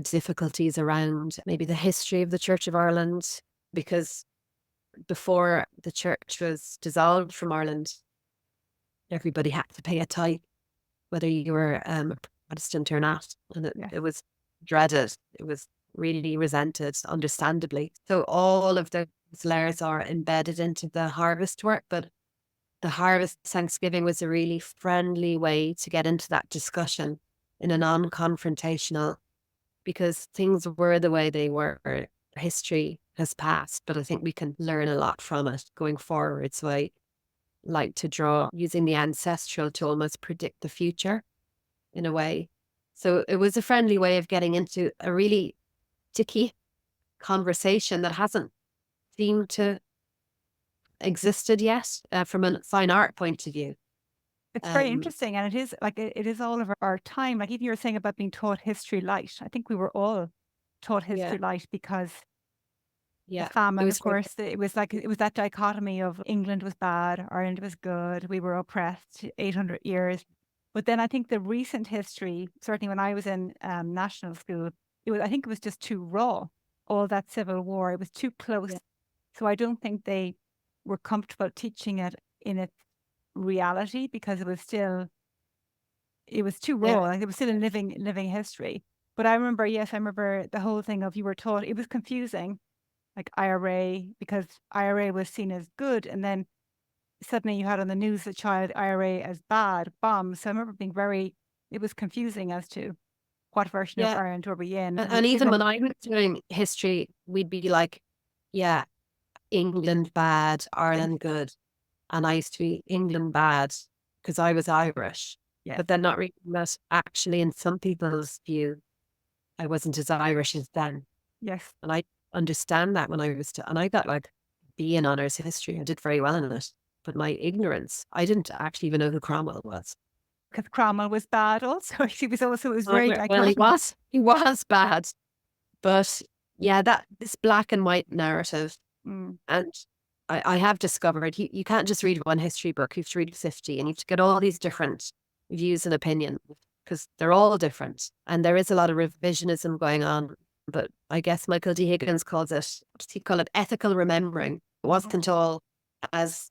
difficulties around maybe the history of the Church of Ireland, because before the church was dissolved from Ireland, everybody had to pay a tithe, whether you were a Protestant or not, and Yes. it was dreaded. It was really resented, understandably. So all of those layers are embedded into the harvest work, but the harvest Thanksgiving was a really friendly way to get into that discussion in a non-confrontational, because things were the way they were. History has passed, but I think we can learn a lot from it going forward. So I like to draw using the ancestral to almost predict the future in a way. So it was a friendly way of getting into a really sticky conversation that hasn't seemed to existed yet from a fine art point of view. It's very interesting. And it is like, it is all of our time. Like even you were saying about being taught history light. I think we were all taught Yeah, history light because the yeah. It famine, of was very, course, it was like, it was that dichotomy of England was bad, Ireland was good, we were oppressed 800 years. But then I think the recent history, certainly when I was in national school, I think it was just too raw, all that civil war. It was too close. yeah, So I don't think they were comfortable teaching it in its reality because it was too yeah, raw. Like it was still a living history. But I remember, yes, I remember the whole thing of you were taught, it was confusing, like IRA, because IRA was seen as good, and then suddenly you had on the news the child IRA as bad, bombs. So I remember being it was confusing as to what version of yeah. Ireland were we in. And It's even like, when I was doing history, we'd be like, yeah, England bad, Ireland good. And I used to be England bad because I was Irish. yes, But then not reading that actually, in some people's view, I wasn't as Irish as them. yes, And I understand that when I was, and I got like B in honours history. I did very well in it. But my ignorance, I didn't actually even know who Cromwell was. because Cromwell was bad also. It was Oh, very well, dichotomous. he was bad. But yeah, that this black and white narrative, Mm. and I have discovered you can't just read one history book. You have to read 50, and you have to get all these different views and opinions because they're all different. And there is a lot of revisionism going on. But I guess Michael D. Higgins calls it, what does he call it? Ethical remembering. It wasn't all as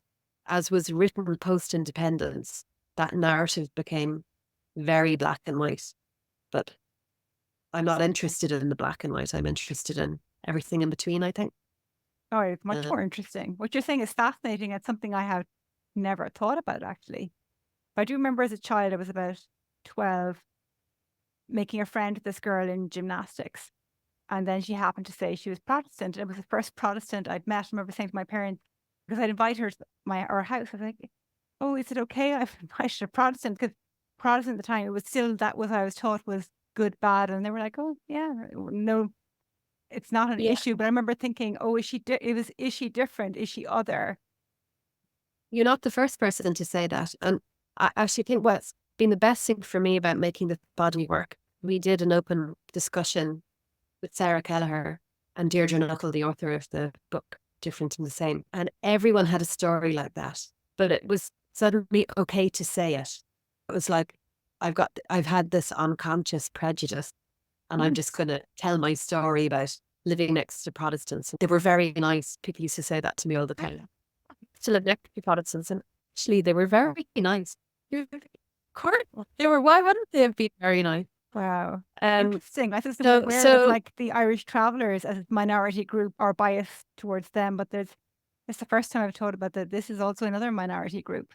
was written post independence. That narrative became very black and white. But I'm not interested in the black and white. I'm interested in everything in between, I think. Oh, it's much Uh, more interesting. What you're saying is fascinating. It's something I have never thought about, actually. But I do remember as a child, I was about 12, making a friend with this girl in gymnastics. And then she happened to say she was Protestant. It was the first Protestant I'd met. I remember saying to my parents, because I'd invite her to our house. I was like, oh, is it okay? I've invited a Protestant, because Protestant at the time, it was still, that was, I was taught was good, bad. And they were like, oh, yeah, no, it's not an yeah. issue. But I remember thinking, oh, is she different? Is she other? You're not the first person to say that. And I actually think what's been the best thing for me about making the body work, we did an open discussion with Sarah Kelleher and Deirdre Knuckle, the author of the book Different and the Same. And everyone had a story like that. But it was suddenly okay to say it. It was like, I've had this unconscious prejudice, and I'm just going to tell my story about living next to Protestants. They were very nice. People used to say that to me all the time. To live next to Protestants, and actually they were very nice. Court, they were. Why wouldn't they have been very nice? Wow. Um. Interesting. I was So aware of so like the Irish travelers as a minority group or bias towards them, but it's the first time I've thought about that. This is also another minority group.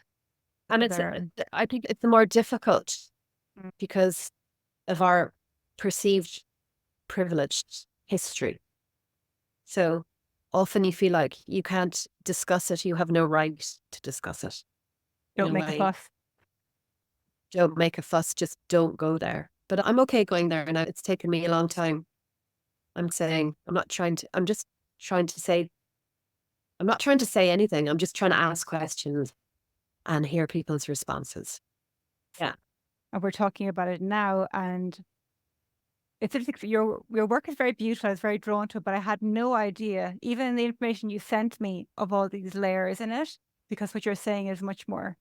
and it's. There. I think it's more difficult Mm. because of our perceived privileged history. So often you feel like you can't discuss it. You have no right to discuss it. Don't make a fuss. Don't make a fuss. Just don't go there. But I'm okay going there. And it's taken me a long time. I'm just trying to say, I'm not trying to say anything. I'm just trying to ask questions and hear people's responses. Yeah. And we're talking about it now. And it's interesting. Your work is very beautiful. I was very drawn to it, but I had no idea, even in the information you sent me, of all these layers in it, because what you're saying is much more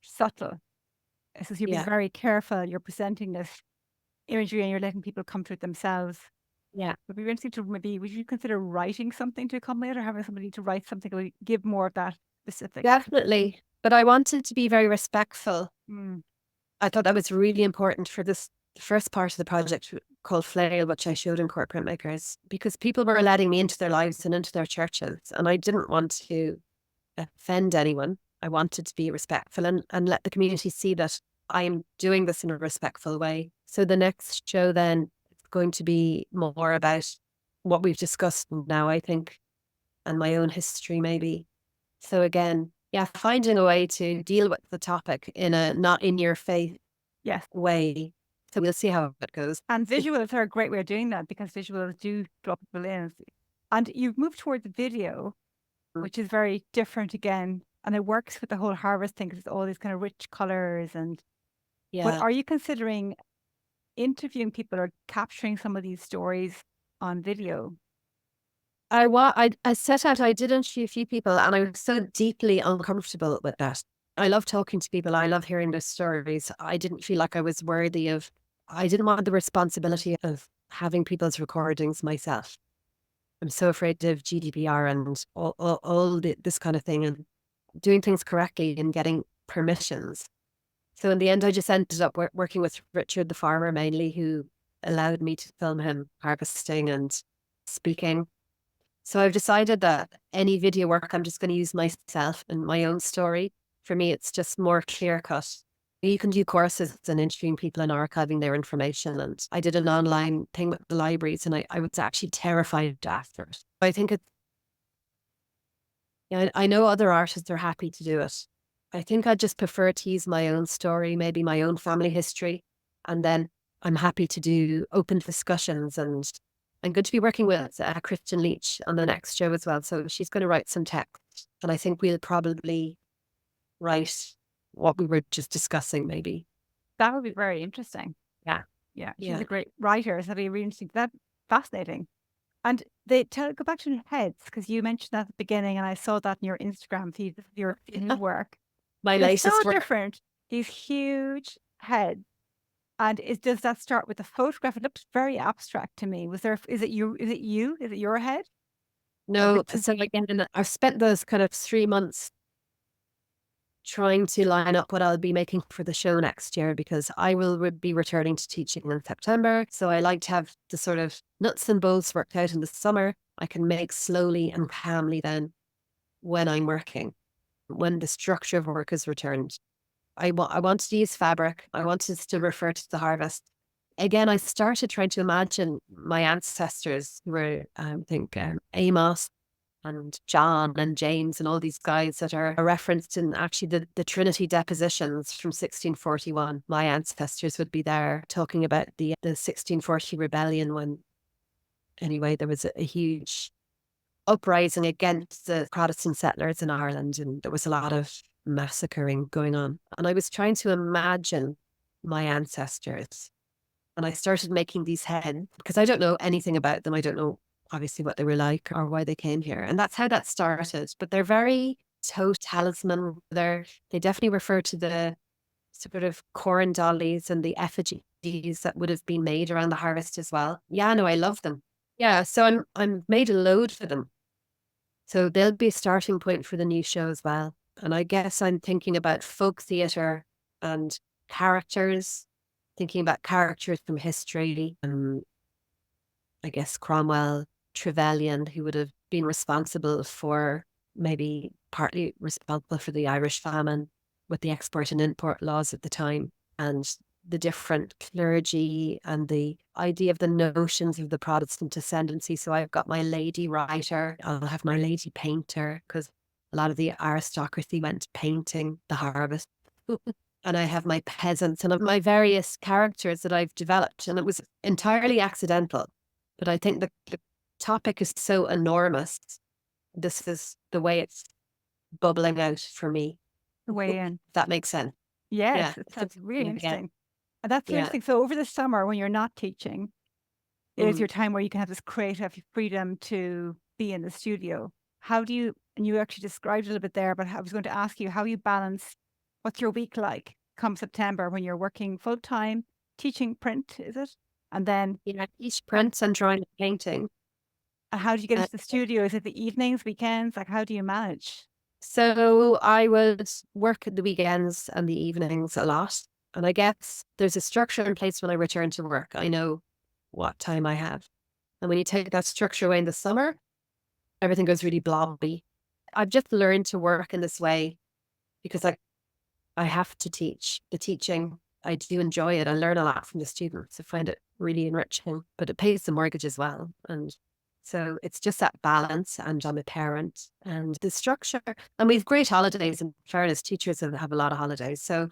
subtle. It's just you're being very careful. You're presenting this imagery and you're letting people come to it themselves. Yeah. It would be interesting to maybe, would you consider writing something to accommodate, or having somebody to write something that would give more of that specific? Definitely. But I wanted to be very respectful. Mm. I thought that was really important for this first part of the project called Flail, which I showed in Cork Printmakers, because people were letting me into their lives and into their churches. And I didn't want to offend anyone. I wanted to be respectful and let the community see that I'm doing this in a respectful way. So the next show then is going to be more about what we've discussed now, I think, and my own history maybe. So again, finding a way to deal with the topic in a not in your face way. So we'll see how it goes. And visuals are a great way of doing that, because visuals do draw people in. And you've moved towards video, which is very different again. And it works with the whole harvest thing, because it's all these kind of rich colors. And but are you considering interviewing people or capturing some of these stories on video? I set out, I did interview a few people, and I was so deeply uncomfortable with that. I love talking to people. I love hearing their stories. I didn't feel like I was worthy of, I didn't want the responsibility of having people's recordings myself. I'm so afraid of GDPR and all this kind of thing, and doing things correctly and getting permissions. So in the end, I just ended up working with Richard the farmer mainly, who allowed me to film him harvesting and speaking. So I've decided that any video work, I'm just going to use myself and my own story. For me, it's just more clear cut. You can do courses and interviewing people and archiving their information. And I did an online thing with the libraries, and I was actually terrified after it. I think I know other artists are happy to do it. I think I just prefer to use my own story, maybe my own family history. And then I'm happy to do open discussions, and I'm going to be working with Kristen Leach on the next show as well. So she's going to write some text, and I think we'll probably write what we were just discussing maybe. That would be very interesting. Yeah. She's a great writer. So that'd be really interesting. That's fascinating. And go back to heads, because you mentioned that at the beginning, and I saw that in your Instagram feed. This is your work. My latest so work. Different. These huge heads. And does that start with a photograph? It looked very abstract to me. Is it you? Is it your head? No. So again, I've spent those kind of 3 months trying to line up what I'll be making for the show next year, because I will be returning to teaching in September. So I like to have the sort of nuts and bolts worked out in the summer. I can make slowly and calmly then when I'm working, when the structure of work is returned. I wanted to use fabric. I wanted to refer to the harvest. Again, I started trying to imagine my ancestors, who were, I think, Amos and John and James and all these guys that are referenced in actually the Trinity depositions from 1641. My ancestors would be there talking about the 1640 rebellion, when, anyway, there was a huge uprising against the Protestant settlers in Ireland, and there was a lot of massacring going on. And I was trying to imagine my ancestors. And I started making these heads, because I don't know anything about them. I don't know, obviously, what they were like or why they came here. And that's how that started. But they're very talisman. They definitely refer to the sort of corn dollies and the effigies that would have been made around the harvest as well. Yeah, no, I love them. Yeah, so I'm made a load for them. So they'll be a starting point for the new show as well. And I guess I'm thinking about folk theatre and characters, thinking about characters from history. I guess Cromwell, Trevelyan, who would have been responsible for, maybe partly responsible for the Irish famine with the export and import laws at the time. And the different clergy and the idea of the notions of the Protestant ascendancy. So I've got my lady writer, I'll have my lady painter, because a lot of the aristocracy went painting the harvest. And I have my peasants and my various characters that I've developed. And it was entirely accidental. But I think the topic is so enormous. This is the way it's bubbling out for me. The way in. If that makes sense. Yes, Yeah. it sounds really Yeah. interesting. And that's Yeah. interesting. So over the summer, when you're not teaching, is your time where you can have this creative freedom to be in the studio. How do you, and you actually described it a little bit there, but I was going to ask you how you balance, what's your week like come September when you're working full time, teaching print, is it? And then, Yeah, each prints and drawing and painting. and how do you get Uh, into the studio? Is it the evenings, weekends? Like, how do you manage? So I would work at the weekends and the evenings a lot. And I guess there's a structure in place when I return to work. I know what time I have. And when you take that structure away in the summer, everything goes really blobby. I've just learned to work in this way because I have to teach. The teaching, I do enjoy it. I learn a lot from the students. I find it really enriching, but it pays the mortgage as well. And so it's just that balance. And I'm a parent and the structure. And we have great holidays. In fairness, teachers have a lot of holidays. So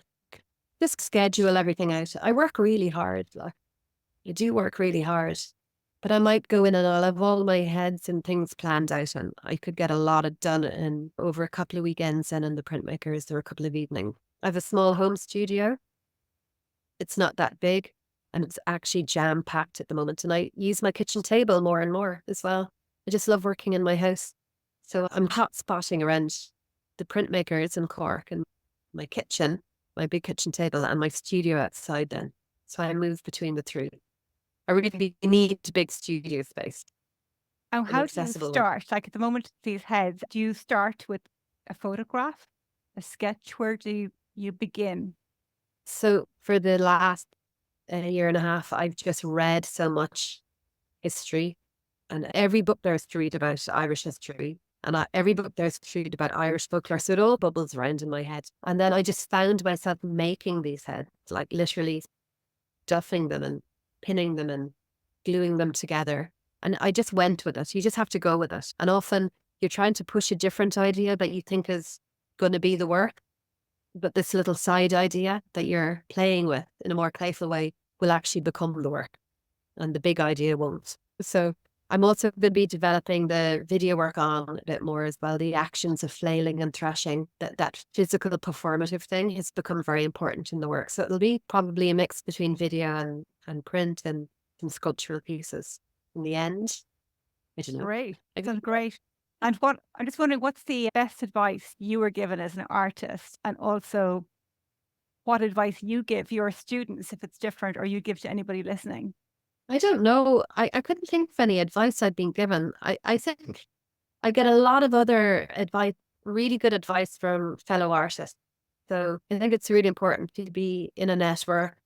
just schedule everything out. I work really hard. Like, I do work really hard. But I might go in and I'll have all my heads and things planned out, and I could get a lot of done in over a couple of weekends and in the printmakers or a couple of evenings. I have a small home studio. It's not that big and it's actually jam packed at the moment. And I use my kitchen table more and more as well. I just love working in my house. So I'm hot spotting around the printmakers in Cork and my kitchen, my big kitchen table, and my studio outside then. So I move between the three. I really need big studio space. And An how do you accessible one. start? Like at the moment, these heads, do you start with a photograph, a sketch? Where do you begin? So for the last year and a half, I've just read so much history, and every book there's to read about Irish history, and every book there's to read about Irish folklore. So it all bubbles around in my head. And then I just found myself making these heads, like literally stuffing them and pinning them and gluing them together. And I just went with it. You just have to go with it. And often you're trying to push a different idea that you think is going to be the work. But this little side idea that you're playing with in a more playful way will actually become the work. And the big idea won't. So I'm also going to be developing the video work on a bit more as well. The actions of flailing and thrashing, that physical performative thing has become very important in the work. So it'll be probably a mix between video and print and some sculptural pieces. In the end, I don't know. Great. Sounds great. And what I'm just wondering, what's the best advice you were given as an artist, and also what advice you give your students if it's different, or you give to anybody listening? I don't know. I couldn't think of any advice I'd been given. I think I get a lot of other advice, really good advice from fellow artists. So I think it's really important to be in a network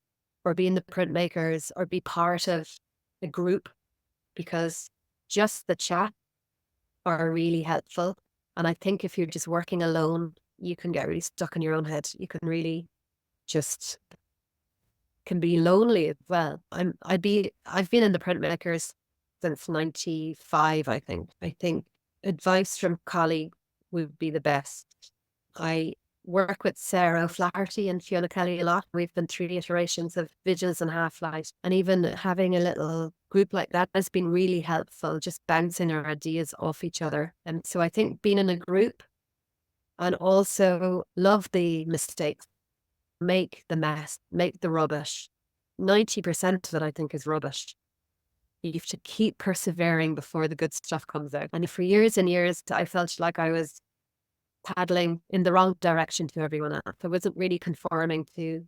or be in the printmakers or be part of a group, because just the chat are really helpful. And I think if you're just working alone, you can get really stuck in your own head. You can really just can be lonely as well. I've been in the printmakers since 95, I think. I think advice from colleagues would be the best. I work with Sarah O'Flaherty and Fiona Kelly a lot. We've been through the iterations of Vigils and Half Light, and even having a little group like that has been really helpful, just bouncing our ideas off each other. And so I think being in a group, and also love the mistakes, make the mess, make the rubbish. 90% of it I think is rubbish. You have to keep persevering before the good stuff comes out. And for years and years, I felt like I was paddling in the wrong direction to everyone else. I wasn't really conforming to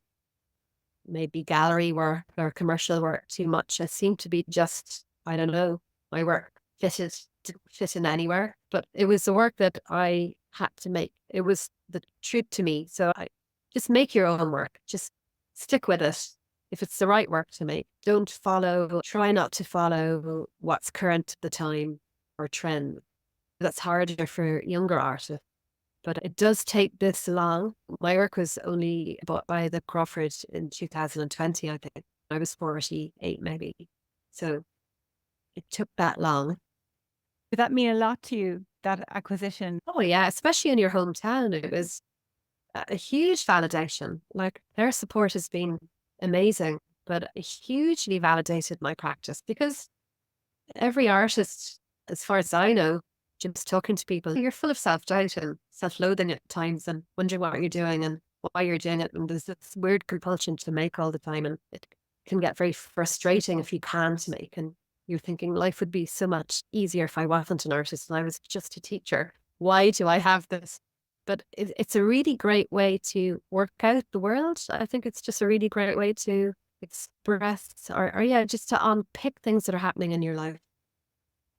maybe gallery work or commercial work too much. I seemed to be just, I don't know, my work didn't fit in anywhere. But it was the work that I had to make. It was the truth to me. So I just make your own work. Just stick with it. If it's the right work to make, try not to follow what's current at the time or trend. That's harder for younger artists. but it does take this long. My work was only bought by the Crawford in 2020, I think. I was 48 maybe. So it took that long. Did that mean a lot to you, that acquisition? Oh yeah, especially in your hometown. It was a huge validation. Like, their support has been amazing, but it hugely validated my practice, because every artist, as far as I know, just talking to people, you're full of self-doubt and self-loathing at times and wondering what you're doing and why you're doing it. And there's this weird compulsion to make all the time. And it can get very frustrating if you can't make. And you're thinking life would be so much easier if I wasn't an artist and I was just a teacher. Why do I have this? But it's a really great way to work out the world. I think it's just a really great way to express or yeah, just to unpick things that are happening in your life.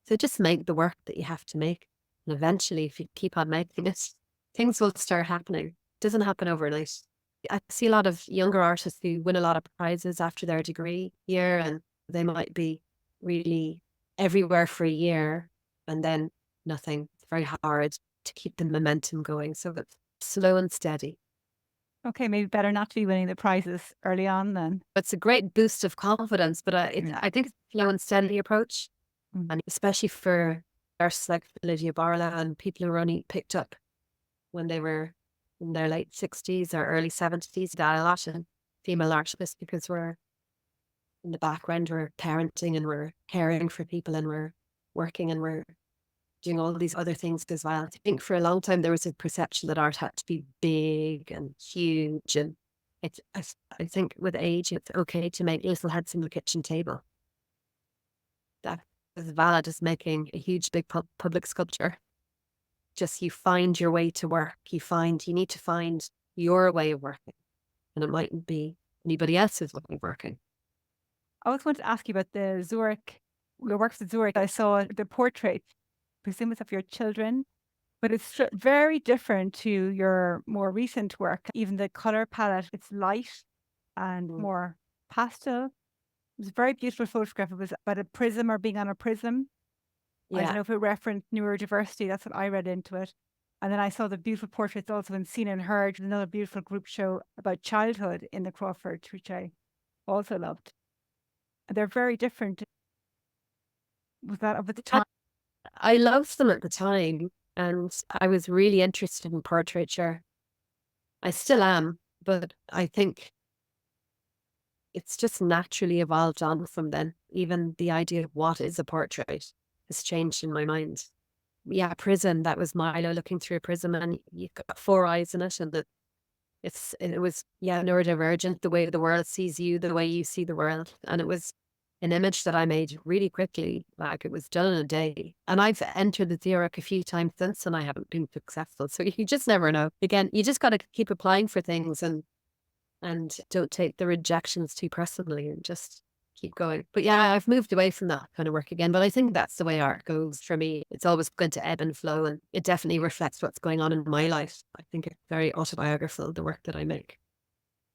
So just make the work that you have to make. And eventually, if you keep on making it, things will start happening. It doesn't happen overnight. I see a lot of younger artists who win a lot of prizes after their degree year, and they might be really everywhere for a year and then nothing. It's very hard to keep the momentum going. So it's slow and steady. Okay, maybe better not to be winning the prizes early on then. It's a great boost of confidence, but I think it's a slow and steady approach. And especially for artists like Lydia Barla and people who were only picked up when they were in their late 60s or early 70s, that a lot of female artists, because we're in the background, we're parenting and we're caring for people and we're working and we're doing all these other things as well. I think for a long time there was a perception that art had to be big and huge, and I think with age it's okay to make little heads in the kitchen table. That as valid as making a huge big public sculpture. Just you find your way to work. You need to find your way of working, and it mightn't be anybody else's way of working. I was going to ask you about the Zurich, your works at Zurich. I saw the portrait, presume it's of your children, but it's very different to your more recent work. Even the color palette, it's light and more pastel. It was a very beautiful photograph. It was about a prism or being on a prism. I don't know if it referenced neurodiversity. That's what I read into it. And then I saw the beautiful portraits also in Seen and Heard, another beautiful group show about childhood in the Crawford, which I also loved. And they're very different. Was that over the time? I loved them at the time, and I was really interested in portraiture. I still am, but I think it's just naturally evolved on from then. Even the idea of what is a portrait has changed in my mind. Yeah, prism, that was Milo looking through a prism, and you've got 4 eyes in it, and it was neurodivergent, the way the world sees you, the way you see the world. And it was an image that I made really quickly. Like, it was done in a day. And I've entered the Zurich a few times since and I haven't been successful. So you just never know. Again, you just got to keep applying for things and don't take the rejections too personally and just keep going. But yeah, I've moved away from that kind of work again. But I think that's the way art goes for me. It's always going to ebb and flow, and it definitely reflects what's going on in my life. I think it's very autobiographical, the work that I make.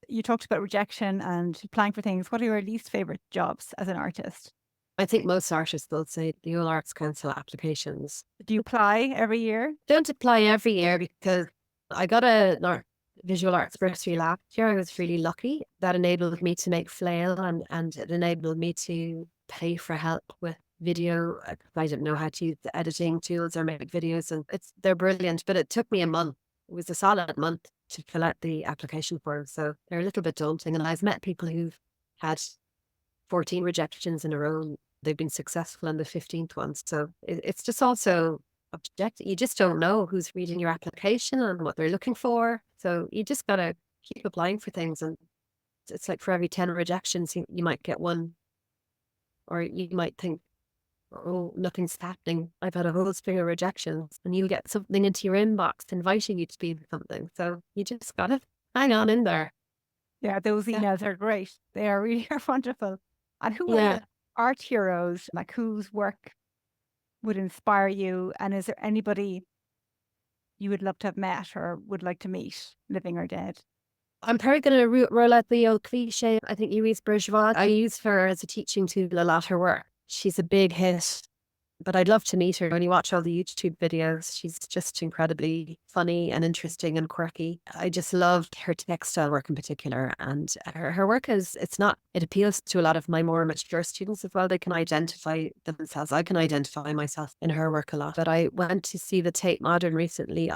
You talked about rejection and applying for things. What are your least favorite jobs as an artist? I think most artists will say the All Arts Council applications. Do you apply every year? Don't apply every year, because I got a visual arts bursary last year. I was really lucky. That enabled me to make flail, and it enabled me to pay for help with video. I didn't know how to use the editing tools or make videos, and they're brilliant. But it took me a month. It was a solid month to fill out the application form. So they're a little bit daunting. And I've met people who've had 14 rejections in a row. They've been successful in the 15th one. So it's just also objective. You just don't know who's reading your application and what they're looking for. So you just got to keep applying for things. And it's like for every 10 rejections, you might get one. Or you might think, oh, nothing's happening. I've had a whole string of rejections, and you'll get something into your inbox inviting you to be something. So you just got to hang on in there. Yeah, those emails are great. They are really wonderful. And who are your art heroes? Like, whose work would inspire you? And is there anybody you would love to have met or would like to meet, living or dead? I'm probably going to roll out the old cliche. I think Louise Bourgeois, I use her as a teaching tool a lot, her work. She's a big hit. But I'd love to meet her. When you watch all the YouTube videos, she's just incredibly funny and interesting and quirky. I just loved her textile work in particular. And her work it appeals to a lot of my more mature students as well. They can identify themselves. I can identify myself in her work a lot. But I went to see the Tate Modern recently,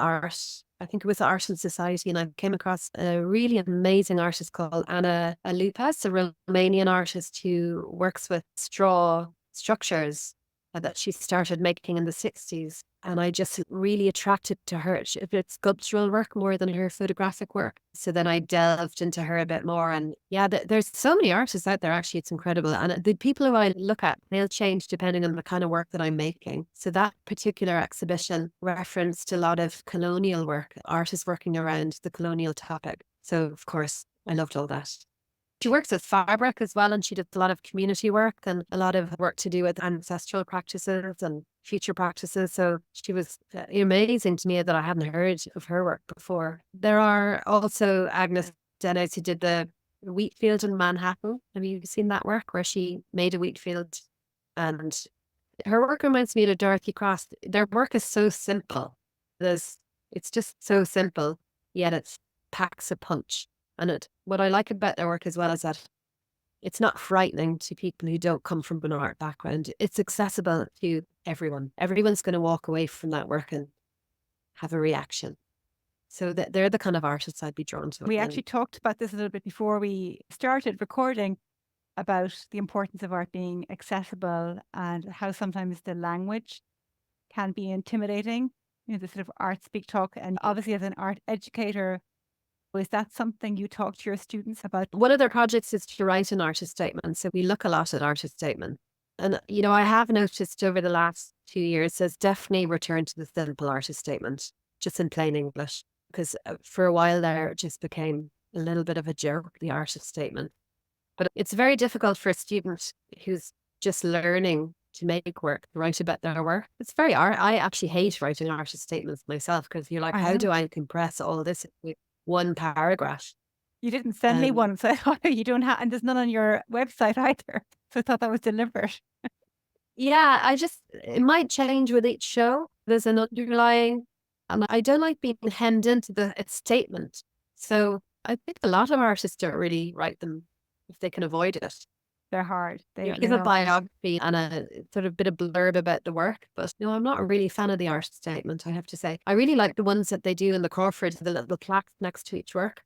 I think it was Art and Society, and I came across a really amazing artist called Ana Alupas, a Romanian artist who works with straw structures that she started making in the 60s. And I just really attracted to her. It's sculptural work more than her photographic work. So then I delved into her a bit more. And yeah, there's so many artists out there, actually. It's incredible. And the people who I look at, they'll change depending on the kind of work that I'm making. So that particular exhibition referenced a lot of colonial work, artists working around the colonial topic. So of course, I loved all that. She works with fabric as well, and she does a lot of community work and a lot of work to do with ancestral practices and future practices. So she was amazing to me that I hadn't heard of her work before. There are also Agnes Denis who did the wheat field in Manhattan. Have you seen that work where she made a wheat field? And her work reminds me of Dorothy Cross. Their work is so simple. It's just so simple, yet it packs a punch. And what I like about their work as well is that it's not frightening to people who don't come from an art background. It's accessible to everyone. Everyone's going to walk away from that work and have a reaction. So they're the kind of artists I'd be drawn to. We actually talked about this a little bit before we started recording about the importance of art being accessible and how sometimes the language can be intimidating, the sort of art speak talk. And obviously as an art educator, is that something you talk to your students about? One of their projects is to write an artist statement. So we look a lot at artist statement. And, I have noticed over the last 2 years, there's definitely returned to the simple artist statement, just in plain English. Because for a while there, it just became a little bit of a joke, the artist statement. But it's very difficult for a student who's just learning to make work, to write about their work. It's very I actually hate writing artist statements myself, because you're like, how do I compress all this with one paragraph? You didn't send me one, so you don't have, and there's none on your website either. So I thought that was deliberate. Yeah, it might change with each show. There's an underlying, and I don't like being hemmed into the statement. So I think a lot of artists don't really write them if they can avoid it. They're hard. They give a biography and a sort of bit of blurb about the work. But no, I'm not a really fan of the artist statement, I have to say. I really like the ones that they do in the Crawford, the little plaques next to each work.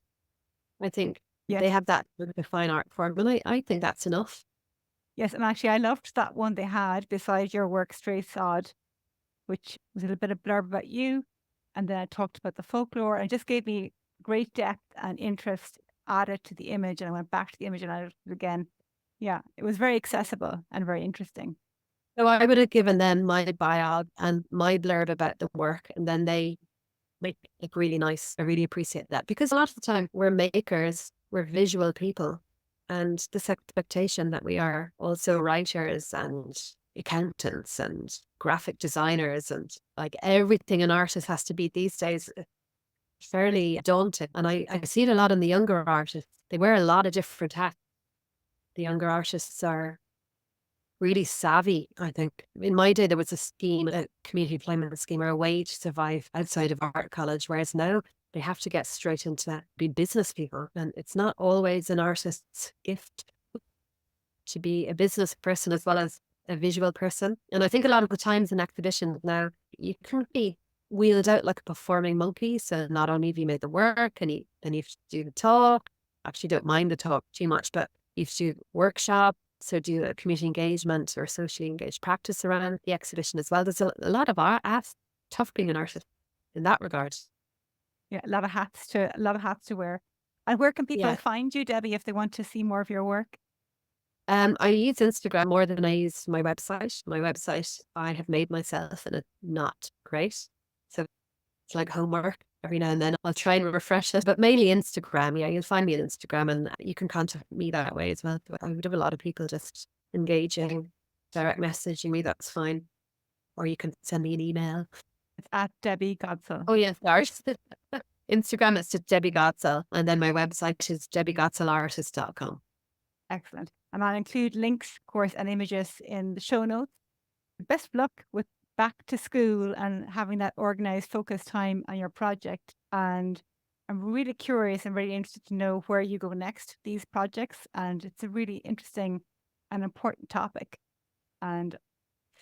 I think they have that fine art form, and I think that's enough. Yes, and actually I loved that one they had beside your work, Stray Sod, which was a little bit of blurb about you. And then I talked about the folklore, and it just gave me great depth and interest added to the image. And I went back to the image and added it again. Yeah, it was very accessible and very interesting. So I would have given them my biog and my blurb about the work, and then they make it look really nice. I really appreciate that, because a lot of the time we're makers, we're visual people, and this expectation that we are also writers and accountants and graphic designers and like everything an artist has to be these days, fairly daunting. And I see it a lot in the younger artists. They wear a lot of different hats. The younger artists are really savvy, I think. In my day, there was a scheme, a community employment scheme, or a way to survive outside of art college, whereas now they have to get straight into that, be business people. And it's not always an artist's gift to be a business person as well as a visual person. And I think a lot of the times in exhibitions now, you can be wheeled out like a performing monkey. So not only have you made the work and you have to do the talk, actually don't mind the talk too much, but you have to do workshop, so do a community engagement or socially engaged practice around the exhibition as well. There's a lot of art. Tough being an artist in that regard. Yeah, a lot of hats to wear. And where can people find you, Debbie, if they want to see more of your work? I use Instagram more than I use my website. My website I have made myself, and it's not great. So it's like homework. Every now and then I'll try and refresh it, but mainly Instagram. Yeah, you'll find me on Instagram, and you can contact me that way as well. I would have a lot of people just engaging, direct messaging me. That's fine. Or you can send me an email. It's at Debbie Godsell. Oh, yes, Instagram is just Debbie Godsell, and then my website is debbiegodsellartist.com. Excellent. And I'll include links, of course, and images in the show notes. Best of luck with back to school and having that organized, focused time on your project. And I'm really curious and really interested to know where you go next, these projects. And it's a really interesting and important topic. And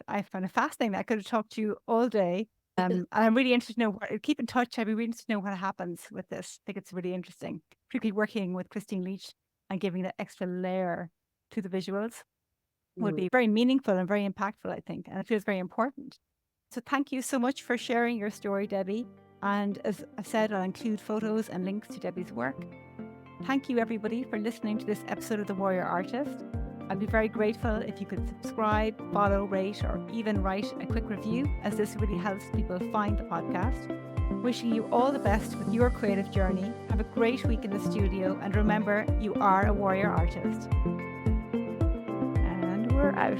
I found it fascinating. I could have talked to you all day. And I'm really interested to know keep in touch. I'd be really interested to know what happens with this. I think it's really interesting, particularly working with Christine Leach and giving that extra layer to the visuals would be very meaningful and very impactful, I think. And it feels very important. So thank you so much for sharing your story, Debbie. And as I said, I'll include photos and links to Debbie's work. Thank you, everybody, for listening to this episode of The Warrior Artist. I'd be very grateful if you could subscribe, follow, rate, or even write a quick review, as this really helps people find the podcast. Wishing you all the best with your creative journey. Have a great week in the studio, and remember, you are a warrior artist. And we're out.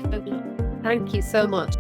Thank you so much.